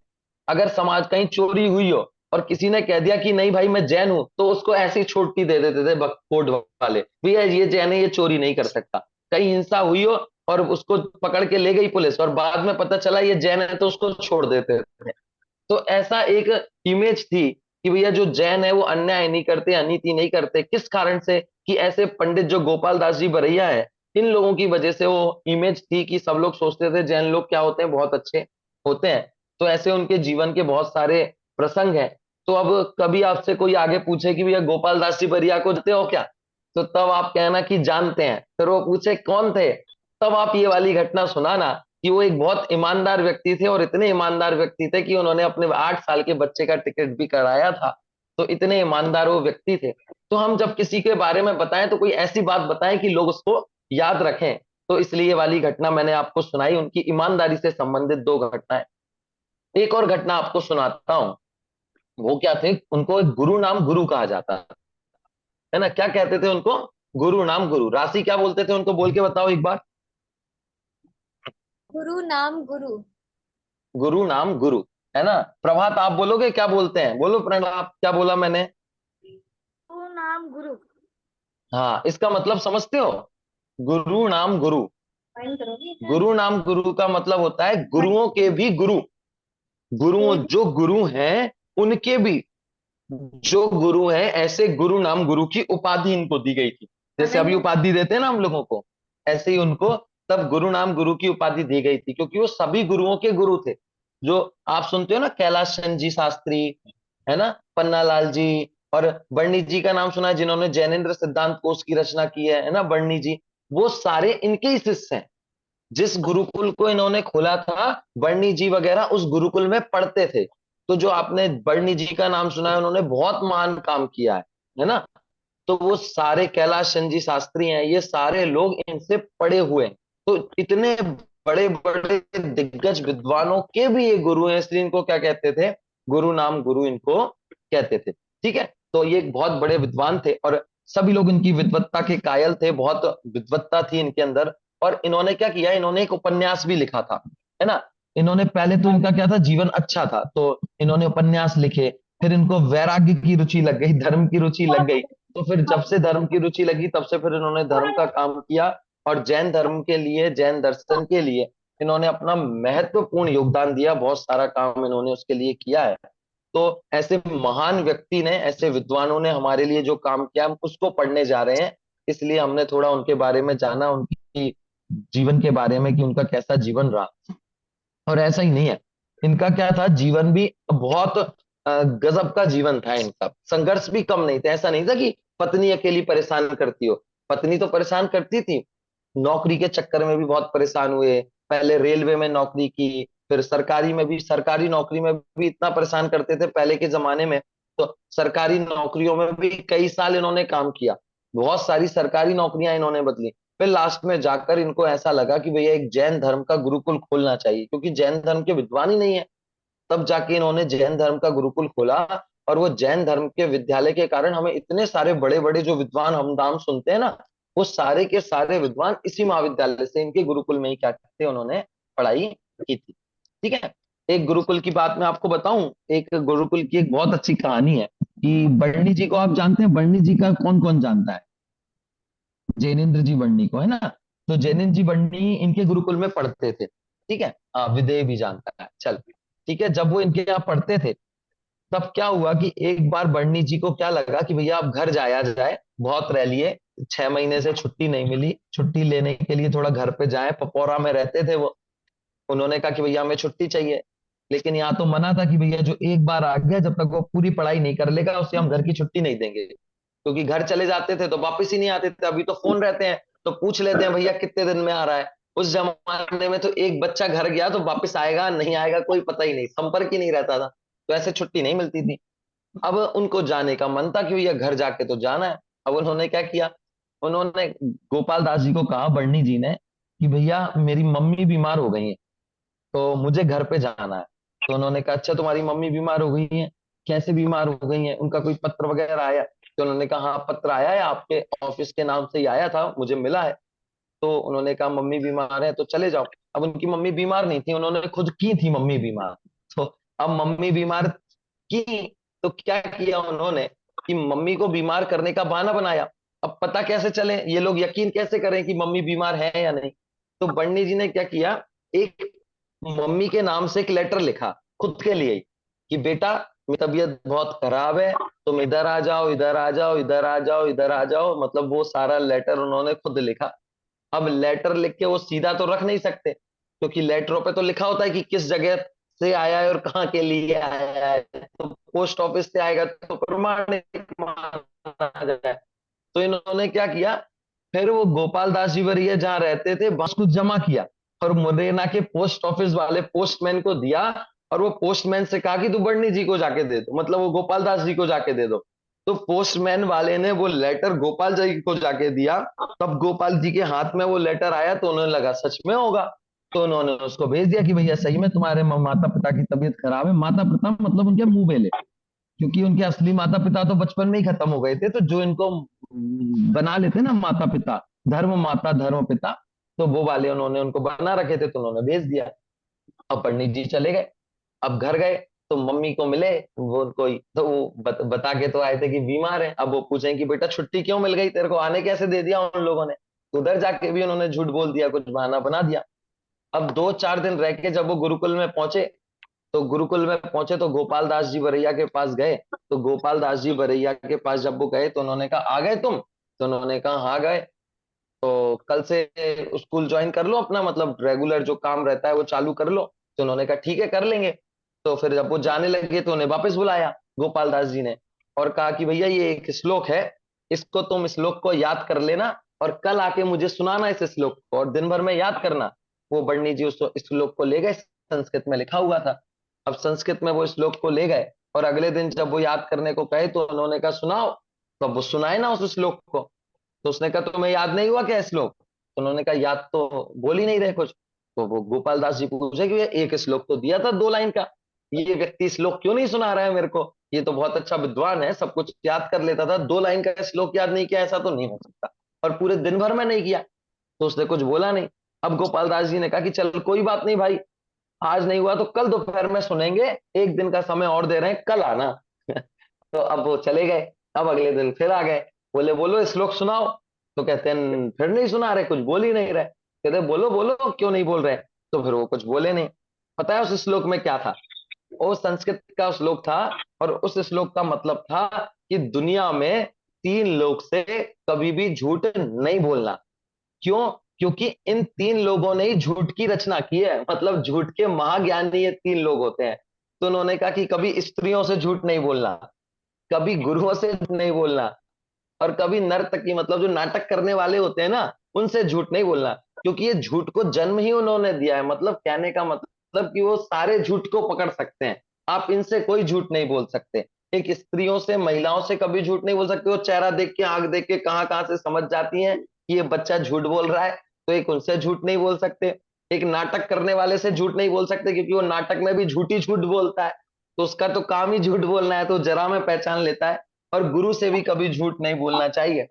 अगर समाज कहीं चोरी हुई हो और किसी ने कह दिया कि नहीं भाई मैं जैन हूं, तो उसको ऐसी छुट्टी दे देते थे कोर्ट वाले, भैया ये जैन है, ये चोरी नहीं कर सकता। कहीं हिंसा हुई हो और उसको पकड़ के ले गई पुलिस, और बाद में पता चला ये जैन है तो उसको छोड़ देते थे। तो ऐसा एक इमेज थी कि भैया जो जैन है वो अन्याय नहीं करते, अनीति नहीं करते। किस कारण से? कि ऐसे पंडित जो गोपाल दास जी बरैया है, इन लोगों की वजह से वो इमेज थी कि सब लोग सोचते थे जैन लोग क्या होते हैं, बहुत अच्छे होते हैं। तो ऐसे उनके जीवन के बहुत सारे प्रसंग हैं। तो अब कभी आपसे कोई आगे पूछे कि भैया गोपाल दास जी बरैया को जानते हो क्या, तो तब आप कहना कि जानते हैं। फिर वो पूछे कौन थे, तब आप ये वाली घटना सुनाना कि वो एक बहुत ईमानदार व्यक्ति थे, और इतने ईमानदार व्यक्ति थे कि उन्होंने अपने 8 साल के बच्चे का टिकट भी कराया था। तो इतने ईमानदार वो व्यक्ति थे। तो हम जब किसी के बारे में बताएं तो कोई ऐसी बात बताएं कि लोग उसको याद रखें। तो इसलिए ये वाली घटना मैंने आपको सुनाई, उनकी ईमानदारी से संबंधित 2 घटनाएं। एक और घटना आपको सुनाता हूं। वो क्या थे, उनको एक गुरु नाम गुरु कहा जाता है ना। क्या कहते थे उनको? गुरु नाम गुरु। राशि क्या बोलते थे उनको, बोल के बताओ एक बार। गुरु नाम गुरु। गुरु नाम गुरु, है ना। प्रभात आप बोलोगे क्या बोलते हैं? बोलो प्रणव, क्या बोला मैंने? गुरु नाम गुरु। हाँ, इसका मतलब समझते हो? गुरु नाम गुरु। फाइन करोगे? गुरु नाम गुरु का मतलब होता है गुरुओं के भी गुरु। गुरु जो गुरु हैं उनके भी जो गुरु हैं, ऐसे गुरु नाम गुरु की उपाधि इनको दी गई थी। जैसे अभी उपाधि देते हैं ना हम लोगों को, ऐसे ही उनको तब गुरु नाम गुरु की उपाधि दी गई थी, क्योंकि वो सभी गुरुओं के गुरु थे। जो आप सुनते हो ना, कैलाश चंद जी शास्त्री, है ना, पन्नालाल जी, और बर्नी जी का नाम सुना है जिन्होंने जैनेन्द्र सिद्धांत कोश की रचना की है ना, बर्नी जी। वो सारे इनके ही शिष्य हैं। जिस गुरुकुल को इन्होंने खोला था, बर्नी जी वगैरह उस गुरुकुल में पढ़ते थे। तो जो आपने बर्नी जी का नाम सुना है, उन्होंने बहुत महान काम किया है ना। तो वो सारे कैलाश चंद जी शास्त्री हैं, ये सारे लोग इनसे पढ़े हुए हैं। तो इतने बड़े बड़े दिग्गज विद्वानों के भी ये गुरु हैं, इसलिए इनको क्या कहते थे? गुरु नाम गुरु इनको कहते थे। ठीक है, तो ये एक बहुत बड़े विद्वान थे, और सभी लोग इनकी विद्वत्ता के कायल थे, बहुत विद्वत्ता थी इनके अंदर। और इन्होंने क्या किया, इन्होंने एक उपन्यास भी लिखा था, है ना। इन्होंने पहले तो इनका क्या था, जीवन अच्छा था, तो इन्होंने उपन्यास लिखे। फिर इनको वैराग्य की रुचि लग गई, धर्म की रुचि लग गई। तो फिर जब से धर्म की रुचि लगी, तब से फिर इन्होंने धर्म का काम किया, और जैन धर्म के लिए, जैन दर्शन के लिए इन्होंने अपना महत्वपूर्ण योगदान दिया। बहुत सारा काम इन्होंने उसके लिए किया है। तो ऐसे महान व्यक्ति ने, ऐसे विद्वानों ने हमारे लिए जो काम किया, हम उसको पढ़ने जा रहे हैं। इसलिए हमने थोड़ा उनके बारे में जाना, उनकी जीवन के बारे में, कि उनका कैसा जीवन रहा। और ऐसा ही नहीं है, इनका क्या था, जीवन भी बहुत गजब का जीवन था इनका। संघर्ष भी कम नहीं थे। ऐसा नहीं था कि पत्नी अकेली परेशान करती हो, पत्नी तो परेशान करती थी। नौकरी के चक्कर में भी बहुत परेशान हुए। पहले रेलवे में नौकरी की, फिर सरकारी में भी, सरकारी नौकरी में भी इतना परेशान करते थे पहले के जमाने में। तो सरकारी नौकरियों में भी कई साल इन्होंने काम किया, बहुत सारी सरकारी नौकरियां इन्होंने बदली। फिर लास्ट में जाकर इनको ऐसा लगा कि भैया एक जैन धर्म का गुरुकुल खोलना चाहिए, क्योंकि जैन धर्म के विद्वान ही नहीं है। तब जाके इन्होंने जैन धर्म का गुरुकुल खोला, और वो जैन धर्म के विद्यालय के कारण हमें इतने सारे बड़े बड़े जो विद्वान हम नाम सुनते हैं ना, वो सारे के सारे विद्वान इसी महाविद्यालय से, इनके गुरुकुल में ही क्या करते, उन्होंने पढ़ाई की थी। ठीक है, एक गुरुकुल की बात मैं आपको बताऊं। एक गुरुकुल की एक बहुत अच्छी कहानी है कि बर्नी जी को आप जानते हैं? बर्नी जी का कौन कौन जानता है? जैनेन्द्र जी बर्नी को, है ना। तो जैनेन्द्र जी बर्नी इनके गुरुकुल में पढ़ते थे। ठीक है, हाँ, विदेह भी जानता है, चल ठीक है। जब वो इनके यहाँ पढ़ते थे, तब क्या हुआ कि एक बार बर्नी जी को क्या लगा कि भैया अब घर जाया जाए, बहुत रह लिए, 6 महीने से छुट्टी नहीं मिली, छुट्टी लेने के लिए थोड़ा घर पे जाए। पपौरा में रहते थे वो। उन्होंने कहा कि भैया हमें छुट्टी चाहिए। लेकिन यहाँ तो मना था कि भैया जो एक बार आ गया, जब तक वो पूरी पढ़ाई नहीं कर लेगा, उसे हम घर की छुट्टी नहीं देंगे। क्योंकि घर चले जाते थे तो वापस ही नहीं आते थे। अभी तो फोन रहते हैं, तो पूछ लेते हैं भैया कितने दिन में आ रहा है। उस जमाने में तो एक बच्चा घर गया तो वापस आएगा नहीं आएगा कोई पता ही नहीं, संपर्क ही नहीं रहता था। तो ऐसे छुट्टी नहीं मिलती थी। अब उनको जाने का मन था कि भैया घर जाके तो जाना है। अब उन्होंने क्या किया, उन्होंने गोपाल दास जी को कहा, बर्नी जी ने, कि भैया मेरी मम्मी बीमार हो गई है, तो मुझे घर पे जाना है। तो उन्होंने कहा अच्छा तुम्हारी मम्मी बीमार हो गई है, कैसे बीमार हो गई है, उनका कोई पत्र वगैरह आया? तो उन्होंने कहा हाँ पत्र आया है, आपके ऑफिस के नाम से ही आया था, मुझे मिला है। तो उन्होंने कहा मम्मी बीमार है तो चले जाओ। अब उनकी मम्मी बीमार नहीं थी, उन्होंने खुद की थी मम्मी बीमार। तो अब मम्मी बीमार की, तो क्या किया उन्होंने कि मम्मी को बीमार करने का बहाना बनाया। अब पता कैसे चले, ये लोग यकीन कैसे करें कि मम्मी बीमार है या नहीं? तो बन्नी जी ने क्या किया, एक मम्मी के नाम से एक लेटर लिखा खुद के लिए कि बेटा मेरी तबीयत बहुत खराब है, तुम इधर आ जाओ, इधर आ जाओ, इधर आ जाओ, इधर आ जाओ। मतलब वो सारा लेटर उन्होंने खुद लिखा। अब लेटर लिख के वो सीधा तो रख नहीं सकते, क्योंकि लेटरों पे तो लिखा होता है कि किस जगह से आया है और कहाँ के लिए आया है। तो पोस्ट ऑफिस से आएगा तो प्रमाणिक माना जाए। तो इन्होंने क्या किया, फिर वो गोपाल दास जी वरिया जहाँ रहते थे वहां उसको जमा किया और मुरैना के पोस्ट ऑफिस वाले पोस्टमैन को दिया। और वो पोस्टमैन से कहा कि तू बड़नी जी को जाके दे दो, मतलब वो गोपाल दास जी को जाके दे दो। तो पोस्टमैन वाले ने वो लेटर गोपाल जी को जाके दिया। तब गोपाल जी के हाथ में वो लेटर आया तो उन्हें लगा सच में होगा। तो उन्होंने उसको भेज दिया कि भैया सही में तुम्हारे माता पिता की तबीयत खराब है। माता पिता मतलब उनके मुंह बेले, क्योंकि उनके असली माता पिता तो बचपन में ही खत्म हो गए थे। तो जो इनको बना लेते ना माता पिता, धर्म माता धर्म पिता, तो वो वाले उन्होंने उनको बना रखे थे, तो उन्होंने भेज दिया। अब पंडित जी चले गए। अब घर गए तो मम्मी को मिले, वो कोई तो वो बता के तो आए थे कि बीमार है। अब वो पूछे कि बेटा छुट्टी क्यों मिल गई तेरे को, आने कैसे दे दिया उन लोगों ने। उधर जाके भी उन्होंने झूठ बोल दिया, कुछ बहाना बना दिया। अब 2-4 दिन रह के जब वो गुरुकुल में पहुंचे, तो गुरुकुल में पहुंचे तो गोपाल दास जी वरैया के पास गए। तो गोपाल दास जी वरैया के पास जब वो गए तो उन्होंने कहा आ गए तुम, तो उन्होंने कहा हाँ गए। तो कल से स्कूल ज्वाइन कर लो अपना, मतलब रेगुलर जो काम रहता है वो चालू कर लो। तो उन्होंने कहा ठीक है कर लेंगे। तो फिर जब वो जाने लगे तो उन्हें वापस बुलाया गोपाल दास जी ने, और कहा कि भैया ये एक श्लोक है, इसको तुम श्लोक को याद कर लेना और कल आके मुझे सुनाना इस श्लोक को, और दिन भर में याद करना। वो बन्नी जी उस श्लोक को ले गए, संस्कृत में लिखा हुआ था। अब संस्कृत में वो श्लोक को ले गए और अगले दिन जब वो याद करने को कहे तो उन्होंने कहा सुनाओ। तो अब वो सुनाए ना उस श्लोक को। तो उसने कहा तुम्हें याद नहीं हुआ क्या श्लोक, तो उन्होंने कहा याद तो बोल ही नहीं रहे कुछ। तो वो गोपाल दास जी पूछे कि ये एक श्लोक तो दिया था 2 लाइन का, ये व्यक्ति श्लोक क्यों नहीं सुना रहा है मेरे को, ये तो बहुत अच्छा विद्वान है, सब कुछ याद कर लेता था, 2 लाइन का श्लोक याद नहीं किया, ऐसा तो नहीं हो सकता, और पूरे दिन भर में नहीं किया। तो उसने कुछ बोला नहीं। अब गोपाल दास जी ने कहा कि चल कोई बात नहीं भाई, आज नहीं हुआ तो कल दोपहर में सुनेंगे, एक दिन का समय और दे रहे हैं, कल आना। तो अब वो चले गए। अब अगले दिन फिर आ गए, बोले बोलो श्लोक सुनाओ। तो कहते हैं फिर नहीं सुना रहे, कुछ बोल ही नहीं रहे। कहते बोलो बोलो क्यों नहीं बोल रहे। तो फिर वो कुछ बोले नहीं। पता है उस श्लोक में क्या था, वो संस्कृत का श्लोक था, और उस श्लोक का मतलब था कि दुनिया में 3 लोग से कभी भी झूठ नहीं बोलना। क्यों, क्योंकि इन 3 लोगों ने ही झूठ की रचना की है, मतलब झूठ के महाज्ञानी ये 3 लोग होते हैं। तो उन्होंने कहा कि कभी स्त्रियों से झूठ नहीं बोलना, कभी गुरुओं से नहीं बोलना, और कभी नर्तकी मतलब जो नाटक करने वाले होते हैं ना, उनसे झूठ नहीं बोलना। क्योंकि ये झूठ को जन्म ही उन्होंने दिया है। मतलब कहने का मतलब कि वो सारे झूठ को पकड़ सकते हैं, आप इनसे कोई झूठ नहीं बोल सकते। एक स्त्रियों से महिलाओं से कभी झूठ नहीं बोल सकते, वो चेहरा देख के आंख देख के कहाँ कहाँ से समझ जाती हैं कि ये बच्चा झूठ बोल रहा है। तो एक उनसे झूठ नहीं बोल सकते। एक नाटक करने वाले से झूठ नहीं बोल सकते, क्योंकि वो नाटक में भी झूठी झूठ बोलता है, तो उसका तो काम ही झूठ बोलना है, तो जरा में पहचान लेता है। और गुरु से भी कभी झूठ नहीं बोलना चाहिए।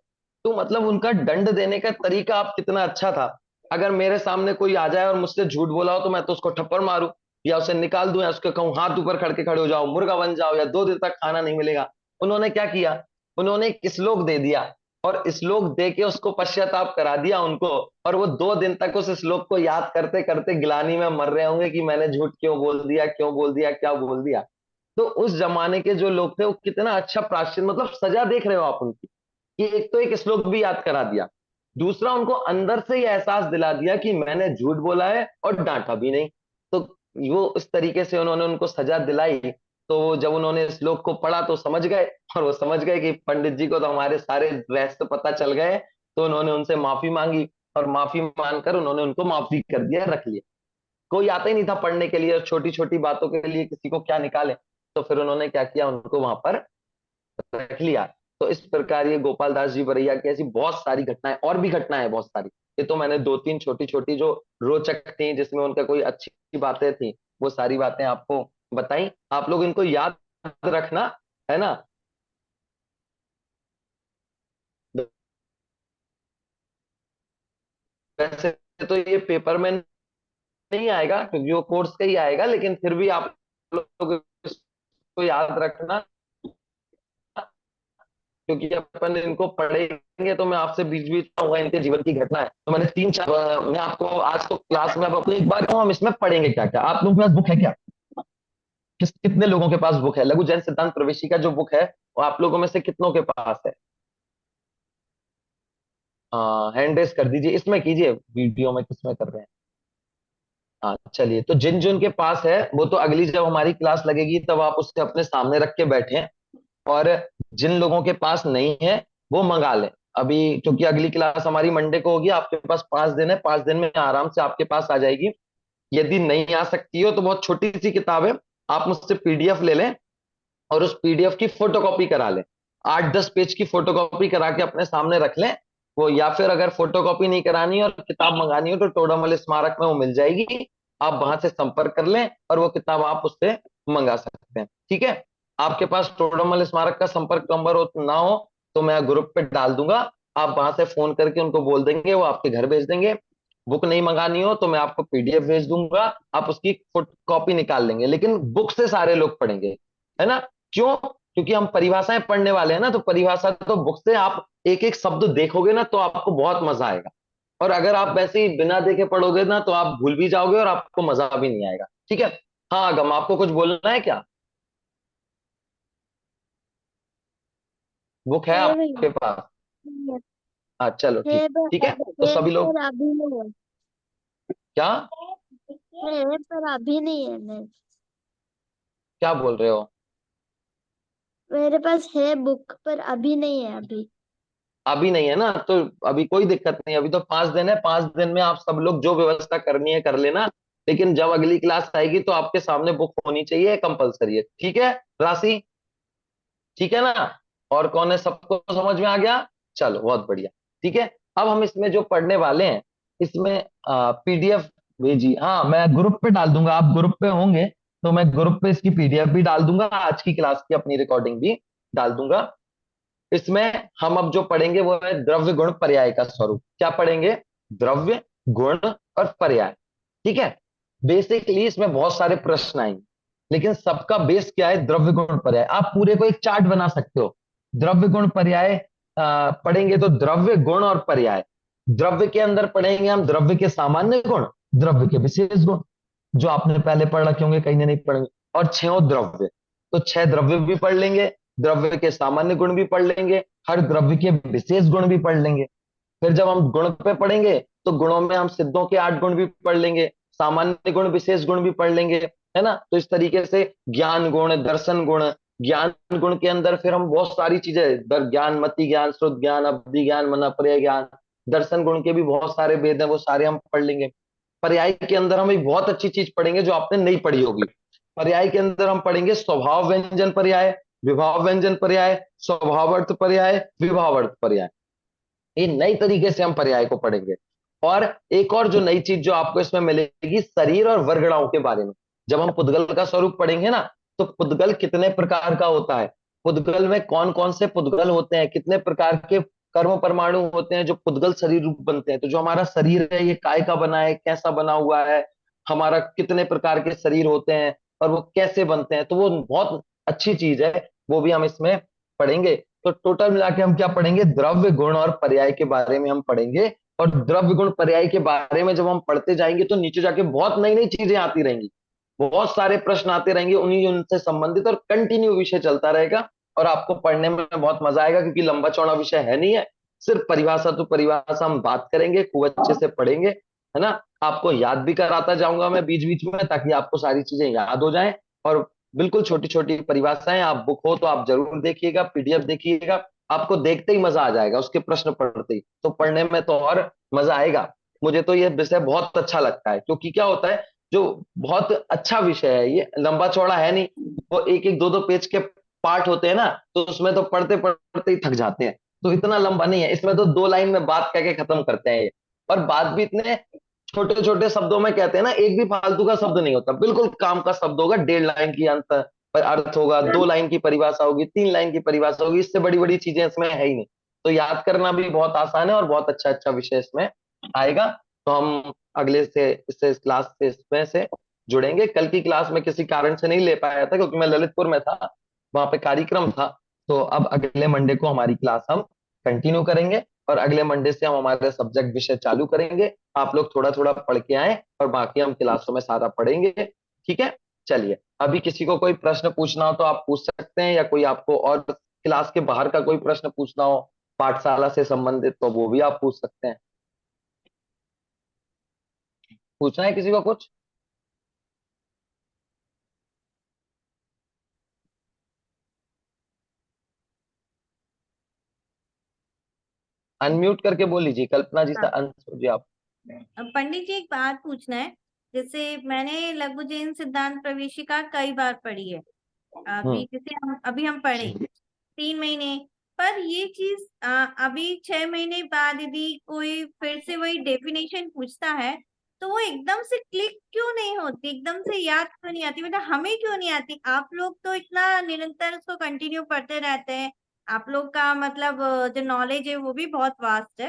तो मतलब उनका दंड देने का तरीका आप कितना अच्छा था। अगर मेरे सामने कोई आ जाए और मुझसे झूठ बोला हो तो मैं तो उसको थप्पड़ मारूं, या उसे निकाल दूं, या उसको कहूं हाथ ऊपर करके खड़े हो जाओ, मुर्गा बन जाओ, या 2 दिन तक खाना नहीं मिलेगा। उन्होंने क्या किया, उन्होंने एक श्लोक दे दिया, और श्लोक दे के उसको पश्चाताप करा दिया उनको। और वो 2 दिन तक उस श्लोक को याद करते करते गिलानी में मर रहे होंगे कि मैंने झूठ क्यों बोल दिया, क्यों बोल दिया, क्या बोल दिया। तो उस जमाने के जो लोग थे वो कितना अच्छा प्राचीन, मतलब सजा देख रहे हो आप उनकी, कि एक तो एक श्लोक भी याद करा दिया, दूसरा उनको अंदर से ये एहसास दिला दिया कि मैंने झूठ बोला है और डांटा भी नहीं। तो वो इस तरीके से उन्होंने उनको सजा दिलाई। तो जब उन्होंने श्लोक को पढ़ा तो समझ गए, और वो समझ गए कि पंडित जी को तो हमारे सारे रहस्य पता चल गए। तो उन्होंने उनसे माफी मांगी, और माफी मांगकर उन्होंने उनको माफी कर दिया, रख लिया। कोई आता ही नहीं था पढ़ने के लिए, और छोटी छोटी बातों के लिए किसी को क्या निकाले। तो फिर उन्होंने क्या किया, उनको वहां पर रख लिया। तो इस प्रकार ये गोपाल दास जी वरैया की ऐसी बहुत सारी घटनाएं, और भी घटनाएं बहुत सारी, ये तो मैंने 2-3 छोटी छोटी जो रोचक थी, जिसमें उनका कोई अच्छी बातें थी, वो सारी बातें आपको बताई। आप लोग इनको याद रखना, है ना। वैसे तो ये पेपर में नहीं आएगा क्योंकि वो कोर्स का ही आएगा, लेकिन फिर भी आप लोग इसको याद रखना। क्योंकि अपन इनको पढ़ेंगे तो मैं आपसे बीच बीच में होगा, इनके जीवन की घटना है, तो मैंने तीन चार मैं आपको आज तो क्लास में अब आपको एक बार कहूँ हम इसमें पढ़ेंगे क्या क्या। आप लोगों के पास बुक है क्या? कितने लोगों के पास बुक है? लघु जैन सिद्धांत प्रवेशिका जो बुक है वो आप लोगों में से कितनों के पास है? हैंड रेस कर दीजिए, इसमें कीजिए, वीडियो में किसमें कर रहे हैं? हाँ चलिए, तो जिन जिन के पास है वो तो अगली जब हमारी क्लास लगेगी तब आप उससे अपने सामने रख के बैठे, और जिन लोगों के पास नहीं है वो मंगा लें अभी, क्योंकि अगली क्लास हमारी मंडे को होगी। आपके पास 5 दिन है, 5 दिन में आराम से आपके पास आ जाएगी। यदि नहीं आ सकती हो तो बहुत छोटी सी किताब है, आप मुझसे पीडीएफ ले लें और उस पीडीएफ की फोटोकॉपी करा लें। 8-10 पेज की फोटोकॉपी करा के अपने सामने रख लें वो, या फिर अगर फोटोकॉपी नहीं करानी है और किताब मंगानी हो तो टोडामल स्मारक में वो मिल जाएगी, आप वहां से संपर्क कर लें और वो किताब आप उससे मंगा सकते हैं। ठीक है, आपके पास टोडामल स्मारक का संपर्क नंबर ना हो तो मैं ग्रुप पे डाल दूंगा, आप वहां से फोन करके उनको बोल देंगे, वो आपके घर भेज देंगे। बुक नहीं मंगानी हो तो मैं आपको पीडीएफ भेज दूंगा, आप उसकी कॉपी निकाल लेंगे, लेकिन बुक से सारे लोग पढ़ेंगे, है ना? क्यों? क्योंकि हम परिभाषाएं पढ़ने वाले हैं ना, तो परिभाषा तो बुक से आप एक एक शब्द देखोगे ना तो आपको बहुत मजा आएगा, और अगर आप वैसे ही बिना देखे पढ़ोगे ना तो आप भूल भी जाओगे और आपको मजा भी नहीं आएगा। ठीक है, हाँ अगम आपको कुछ बोलना है क्या? बुक है है आपके भैया, पास? हाँ चलो है ठीक है, तो है सभी लोग पर अभी नहीं क्या है पर अभी नहीं है मैं क्या बोल रहे हो? मेरे पास है बुक पर अभी नहीं है अभी। अभी नहीं है ना, तो अभी कोई दिक्कत नहीं, अभी तो 5 दिन है, 5 दिन में आप सब लोग जो व्यवस्था करनी है कर लेना, लेकिन जब अगली क्लास आएगी तो आपके सामने बुक होनी चाहिए, कंपलसरी है। ठीक है राशि, ठीक है ना? और कौन है, सबको समझ में आ गया? चलो बहुत बढ़िया। ठीक है, अब हम इसमें जो पढ़ने वाले हैं इसमें पीडीएफ भेजी, हाँ मैं ग्रुप पे डाल दूंगा, आप ग्रुप पे होंगे तो मैं ग्रुप पे इसकी पीडीएफ भी डाल दूंगा, आज की क्लास की अपनी रिकॉर्डिंग भी डाल दूंगा। इसमें हम अब जो पढ़ेंगे वो है द्रव्य गुण पर्याय का स्वरूप। क्या पढ़ेंगे? द्रव्य गुण और पर्याय। ठीक है, बेसिकली इसमें बहुत सारे प्रश्न आएंगे, लेकिन सबका बेस क्या है? द्रव्य गुण पर्याय। आप पूरे को एक चार्ट बना सकते हो, द्रव्य गुण पर्याय पढ़ेंगे तो द्रव्य गुण और पर्याय। द्रव्य के अंदर पढ़ेंगे हम द्रव्य के सामान्य गुण, द्रव्य के विशेष गुण, जो आपने पहले पढ़ रखे होंगे, कहीं नहीं पढ़ेंगे, और 6 द्रव्य, तो 6 द्रव्य भी पढ़ लेंगे, द्रव्य के सामान्य गुण भी पढ़ लेंगे, हर द्रव्य के विशेष गुण भी पढ़ लेंगे। फिर जब हम गुण पे पढ़ेंगे तो गुणों में हम सिद्धों के 8 गुण भी पढ़ लेंगे, सामान्य गुण विशेष गुण भी पढ़ लेंगे, है ना? तो इस तरीके से ज्ञान गुण, दर्शन गुण, ज्ञान गुण के अंदर फिर हम बहुत सारी चीजें, ज्ञान, मति ज्ञान, श्रुत ज्ञान, अवधि ज्ञान, मनःपर्य ज्ञान, दर्शन गुण के भी बहुत सारे भेद हैं, वो सारे हम पढ़ लेंगे। पर्याय के अंदर हम एक बहुत अच्छी चीज पढ़ेंगे जो आपने नहीं पढ़ी होगी, पर्याय के अंदर हम पढ़ेंगे स्वभाव व्यंजन पर्याय, विभाव व्यंजन पर्याय, स्वभावर्थ पर्याय, विभावर्थ पर्याय। ये नई तरीके से हम पर्याय को पढ़ेंगे। और एक और जो नई चीज जो आपको इसमें मिलेगी, शरीर और वर्गणाओं के बारे में। जब हम पुद्गल का स्वरूप पढ़ेंगे ना तो पुद्गल कितने प्रकार का होता है, पुद्गल में कौन कौन से पुद्गल होते हैं, कितने प्रकार के कर्म परमाणु होते हैं जो पुद्गल शरीर रूप बनते हैं। तो जो हमारा शरीर है ये काय का बना है, कैसा बना हुआ है, हमारा कितने प्रकार के शरीर होते हैं और वो कैसे बनते हैं, तो वो बहुत अच्छी चीज है, वो भी हम इसमें पढ़ेंगे। तो टोटल मिला के हम क्या पढ़ेंगे? द्रव्य गुण और पर्याय के बारे में हम पढ़ेंगे, और द्रव्य गुण पर्याय के बारे में जब हम पढ़ते जाएंगे तो नीचे जाके बहुत नई नई चीजें आती रहेंगी, बहुत सारे प्रश्न आते रहेंगे उन्हीं उनसे संबंधित, और कंटिन्यू विषय चलता रहेगा और आपको पढ़ने में बहुत मजा आएगा, क्योंकि लंबा चौड़ा विषय है नहीं है, सिर्फ परिभाषा तो परिभाषा हम बात करेंगे, खूब अच्छे से पढ़ेंगे, है ना? आपको याद भी कराता जाऊंगा मैं बीच बीच में, ताकि आपको सारी चीजें याद हो जाएं। और बिल्कुल छोटी छोटी परिभाषाएं, आप बुक हो तो आप जरूर देखिएगा, पीडीएफ देखिएगा, आपको देखते ही मजा आ जाएगा, उसके प्रश्न पढ़ते ही तो पढ़ने में तो और मजा आएगा। मुझे तो ये विषय बहुत अच्छा लगता है, क्योंकि क्या होता है, जो बहुत अच्छा विषय है, ये लंबा चौड़ा है नहीं, वो एक एक दो दो पेज के पार्ट होते हैं ना, तो उसमें तो पढ़ते पढ़ते ही थक जाते हैं, तो इतना लंबा नहीं है, इसमें तो 2 लाइन में बात कह के खत्म करते हैं ये, और बात भी इतने छोटे छोटे शब्दों में कहते हैं ना, एक भी फालतू का शब्द नहीं होता, बिल्कुल काम का शब्द होगा, 1.5 लाइन की अंतर पर अर्थ होगा, 2 लाइन की परिभाषा होगी, 3 लाइन की परिभाषा होगी, इससे बड़ी बड़ी चीजें इसमें है ही नहीं, तो याद करना भी बहुत आसान है और बहुत अच्छा अच्छा विषय इसमें आएगा। तो हम अगले से इससे क्लास से इसमें से जुड़ेंगे। कल की क्लास में किसी कारण से नहीं ले पाया था, क्योंकि मैं ललितपुर में था, वहां पे कार्यक्रम था, तो अब अगले मंडे को हमारी क्लास हम कंटिन्यू करेंगे और अगले मंडे से हम हमारे सब्जेक्ट विषय चालू करेंगे। आप लोग थोड़ा थोड़ा पढ़ के आए और बाकी हम क्लासों में सारा पढ़ेंगे। ठीक है, चलिए। अभी किसी को कोई प्रश्न पूछना हो तो आप पूछ सकते हैं, या कोई आपको और क्लास के बाहर का कोई प्रश्न पूछना हो पाठशाला से संबंधित तो वो भी आप पूछ सकते हैं। पूछना है किसी को कुछ? अनम्यूट करके बोल लीजिए, कल्पना जी से आंसर जी आप। पंडित जी एक बात पूछना है। जैसे मैंने लघु जैन सिद्धांत प्रवेशिका कई बार पढ़ी है। अभी जैसे अभी हम पढ़े 3 महीने, पर ये चीज अभी 6 महीने बाद यदि कोई फिर से वही डेफिनेशन पूछता है तो वो एकदम से क्लिक क्यों नहीं होती, एकदम से याद क्यों नहीं आती, मतलब हमें क्यों नहीं आती? आप लोग तो इतना निरंतर उसको कंटिन्यू पढ़ते रहते हैं। आप लोग का मतलब जो नॉलेज है वो भी बहुत वास्ट है।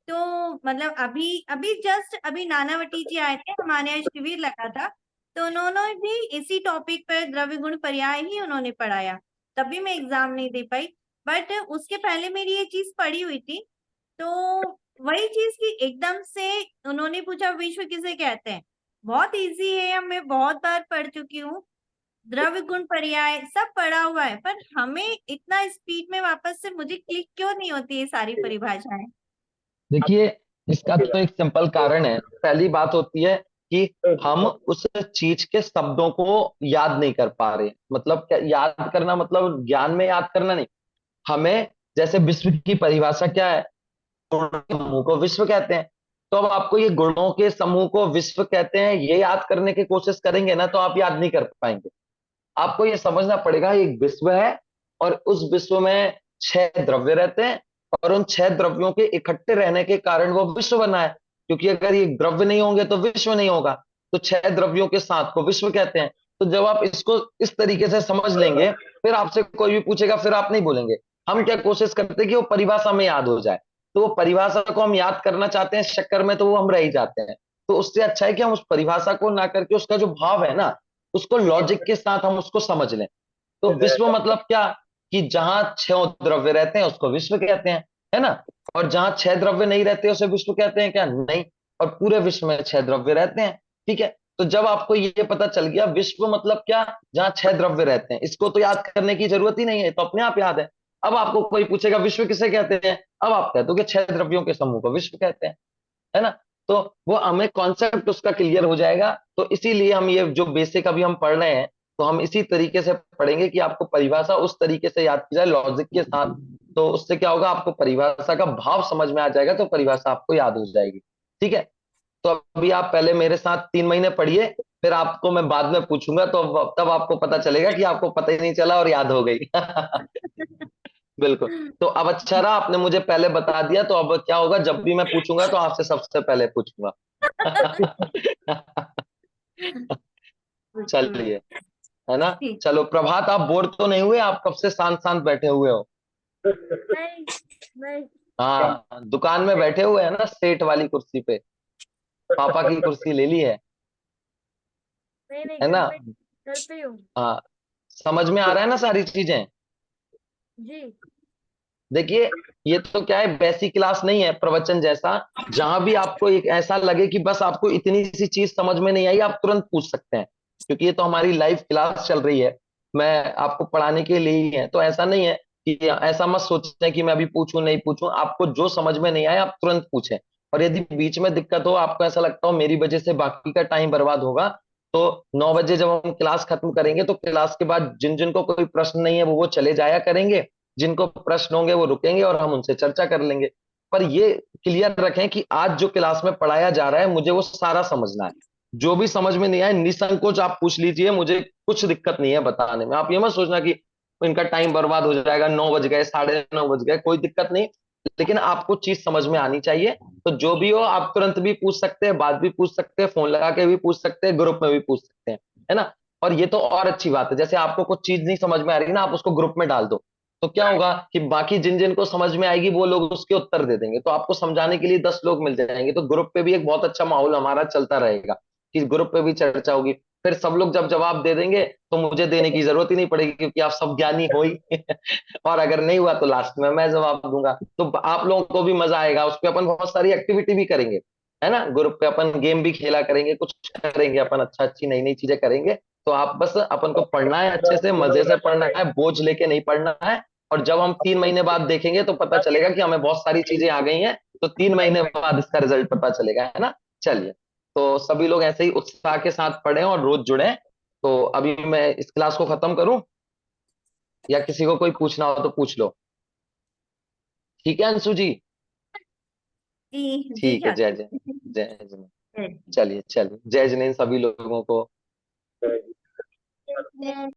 तो मतलब अभी अभी जस्ट अभी नानावटी जी आए थे, हमारे यहाँ शिविर लगा था, तो उन्होंने भी इसी टॉपिक पर द्रव्य गुण पर्याय ही उन्होंने पढ़ाया। तभी मैं एग्जाम नहीं दे पाई, बट उसके पहले मेरी ये चीज पढ़ी हुई थी। तो वही चीज की एकदम से उन्होंने पूछा विश्व किसे कहते हैं। बहुत इजी है, मैं बहुत बार पढ़ चुकी हूँ, द्रव्य गुण पर्याय सब पढ़ा हुआ है, पर हमें इतना स्पीड में वापस से मुझे क्लिक क्यों नहीं होती ये सारी परिभाषाएं? देखिए, इसका तो एक सिंपल कारण है। पहली बात होती है कि हम उस चीज के शब्दों को याद नहीं कर पा रहे। मतलब क्या याद करना, मतलब ज्ञान में याद करना नहीं। हमें जैसे विश्व की परिभाषा क्या है, गुणों के समूह को विश्व कहते हैं। तो अब आपको ये गुणों के समूह को विश्व कहते हैं ये याद करने की कोशिश करेंगे ना तो आप याद नहीं कर पाएंगे। आपको ये समझना पड़ेगा एक विश्व है और उस विश्व में 6 द्रव्य रहते हैं और उन 6 द्रव्यों के इकट्ठे रहने के कारण वो विश्व बना है। क्योंकि अगर ये द्रव्य नहीं होंगे तो विश्व नहीं होगा। तो 6 द्रव्यों के साथ को विश्व कहते हैं। तो जब आप इसको इस तरीके से समझ लेंगे, फिर आपसे कोई भी पूछेगा फिर आप नहीं बोलेंगे। हम क्या कोशिश करते हैं कि वो परिभाषा में याद हो जाए। तो वो परिभाषा को हम याद करना चाहते हैं इस चक्कर में, तो वो हम रह ही जाते हैं। तो उससे अच्छा है कि हम उस परिभाषा को ना करके उसका जो भाव है ना उसको लॉजिक के साथ हम उसको समझ लें। तो विश्व मतलब क्या, कि जहां 6 द्रव्य रहते हैं उसको विश्व कहते हैं, है ना। और जहां 6 द्रव्य नहीं रहते उसे विश्व कहते हैं क्या? नहीं। और पूरे विश्व में 6 द्रव्य रहते हैं। ठीक है, तो जब आपको ये पता चल गया विश्व मतलब क्या, जहां 6 द्रव्य रहते हैं, इसको तो याद करने की जरूरत ही नहीं है, तो अपने आप याद है। अब आपको कोई पूछेगा विश्व किसे कहते हैं, अब आप कह दोगे 6 द्रव्यों के समूह को विश्व कहते हैं, है ना। तो वो हमें कॉन्सेप्ट उसका क्लियर हो जाएगा। तो इसीलिए हम ये जो बेसिक अभी हम पढ़ रहे हैं तो हम इसी तरीके से पढ़ेंगे कि आपको परिभाषा उस तरीके से याद की जाए लॉजिक के साथ। तो उससे क्या होगा, आपको परिभाषा का भाव समझ में आ जाएगा, तो परिभाषा आपको याद हो जाएगी। ठीक है, तो अभी आप पहले मेरे साथ 3 महीने पढ़िए, फिर आपको मैं बाद में पूछूंगा तो तब आपको पता चलेगा कि आपको पता ही नहीं चला और याद हो गई। बिल्कुल। तो अब अच्छा रहा आपने मुझे पहले बता दिया, तो अब क्या होगा जब भी मैं पूछूंगा तो आपसे सबसे पहले पूछूंगा। चलिए, है ना। ठीक। चलो प्रभात, आप बोर तो नहीं हुए? आप कब से शांत शांत बैठे हुए हो? नहीं नहीं हाँ, दुकान में बैठे हुए हैं ना, सेठ वाली कुर्सी पे। पापा की कुर्सी ले ली है नहीं है ना। घर पे हूँ हाँ, समझ में आ रहा है ना सारी चीजें। जी। देखिए, ये तो क्या है, बेसिक क्लास नहीं है प्रवचन जैसा। जहां भी आपको एक ऐसा लगे कि बस आपको इतनी सी चीज समझ में नहीं आई, आप तुरंत पूछ सकते हैं, क्योंकि ये तो हमारी लाइव क्लास चल रही है। मैं आपको पढ़ाने के लिए ही है, तो ऐसा नहीं है कि ऐसा मत सोचते कि मैं अभी पूछूं नहीं पूछूं। आपको जो समझ में नहीं आया आप तुरंत पूछें। और यदि बीच में दिक्कत हो, आपको ऐसा लगता हो मेरी वजह से बाकी का टाइम बर्बाद होगा, तो 9 बजे जब हम क्लास खत्म करेंगे तो क्लास के बाद जिन जिनको कोई प्रश्न नहीं है वो चले जाया करेंगे, जिनको प्रश्न होंगे वो रुकेंगे और हम उनसे चर्चा कर लेंगे। पर ये क्लियर रखें कि आज जो क्लास में पढ़ाया जा रहा है मुझे वो सारा समझना है। जो भी समझ में नहीं आए निसंकोच आप पूछ लीजिए, मुझे कुछ दिक्कत नहीं है बताने में। आप ये मत सोचना कि इनका टाइम बर्बाद हो जाएगा, 9 बज गए, 9:30 बज गए, कोई दिक्कत नहीं। लेकिन आपको चीज समझ में आनी चाहिए। तो जो भी हो आप तुरंत भी पूछ सकते हैं, बात भी पूछ सकते हैं, फोन लगा के भी पूछ सकते हैं, ग्रुप में भी पूछ सकते हैं, है ना। और ये तो और अच्छी बात है, जैसे आपको कुछ चीज नहीं समझ में आ रही ना, आप उसको ग्रुप में डाल दो, तो क्या होगा कि बाकी जिन जिन को समझ में आएगी वो लोग उसके उत्तर दे देंगे, तो आपको समझाने के लिए 10 लोग मिल जाएंगे। तो ग्रुप पे भी एक बहुत अच्छा माहौल हमारा चलता रहेगा कि ग्रुप पे भी चर्चा होगी, फिर सब लोग जब जवाब दे देंगे तो मुझे देने की जरूरत ही नहीं पड़ेगी, क्योंकि आप सब ज्ञानी हो ही और अगर नहीं हुआ तो लास्ट में मैं जवाब दूंगा, तो आप लोगों को भी मजा आएगा। उस पे अपन बहुत सारी एक्टिविटी भी करेंगे, है ना, ग्रुप पे अपन गेम भी खेला करेंगे, कुछ करेंगे अपन, अच्छा अच्छी नई नई चीजें करेंगे। तो आप बस अपन को पढ़ना है, अच्छे से मजे से पढ़ना है, बोझ लेके नहीं पढ़ना है। और जब हम 3 महीने बाद देखेंगे तो पता चलेगा कि हमें बहुत सारी चीजें आ गई हैं, तो 3 महीने बाद इसका रिजल्ट पता चलेगा, है ना। चलिए, तो सभी लोग ऐसे ही उत्साह के साथ पढ़ें और रोज जुड़ें। तो अभी मैं इस क्लास को खत्म करूं, या किसी को कोई पूछना हो तो पूछ लो। ठीक है अंशु जी? जी जी ठीक है, जय ठाकुर जय, जय जय। जी। चलिए चलिए, जय जिनेन्द्र सभी लोगों को। जय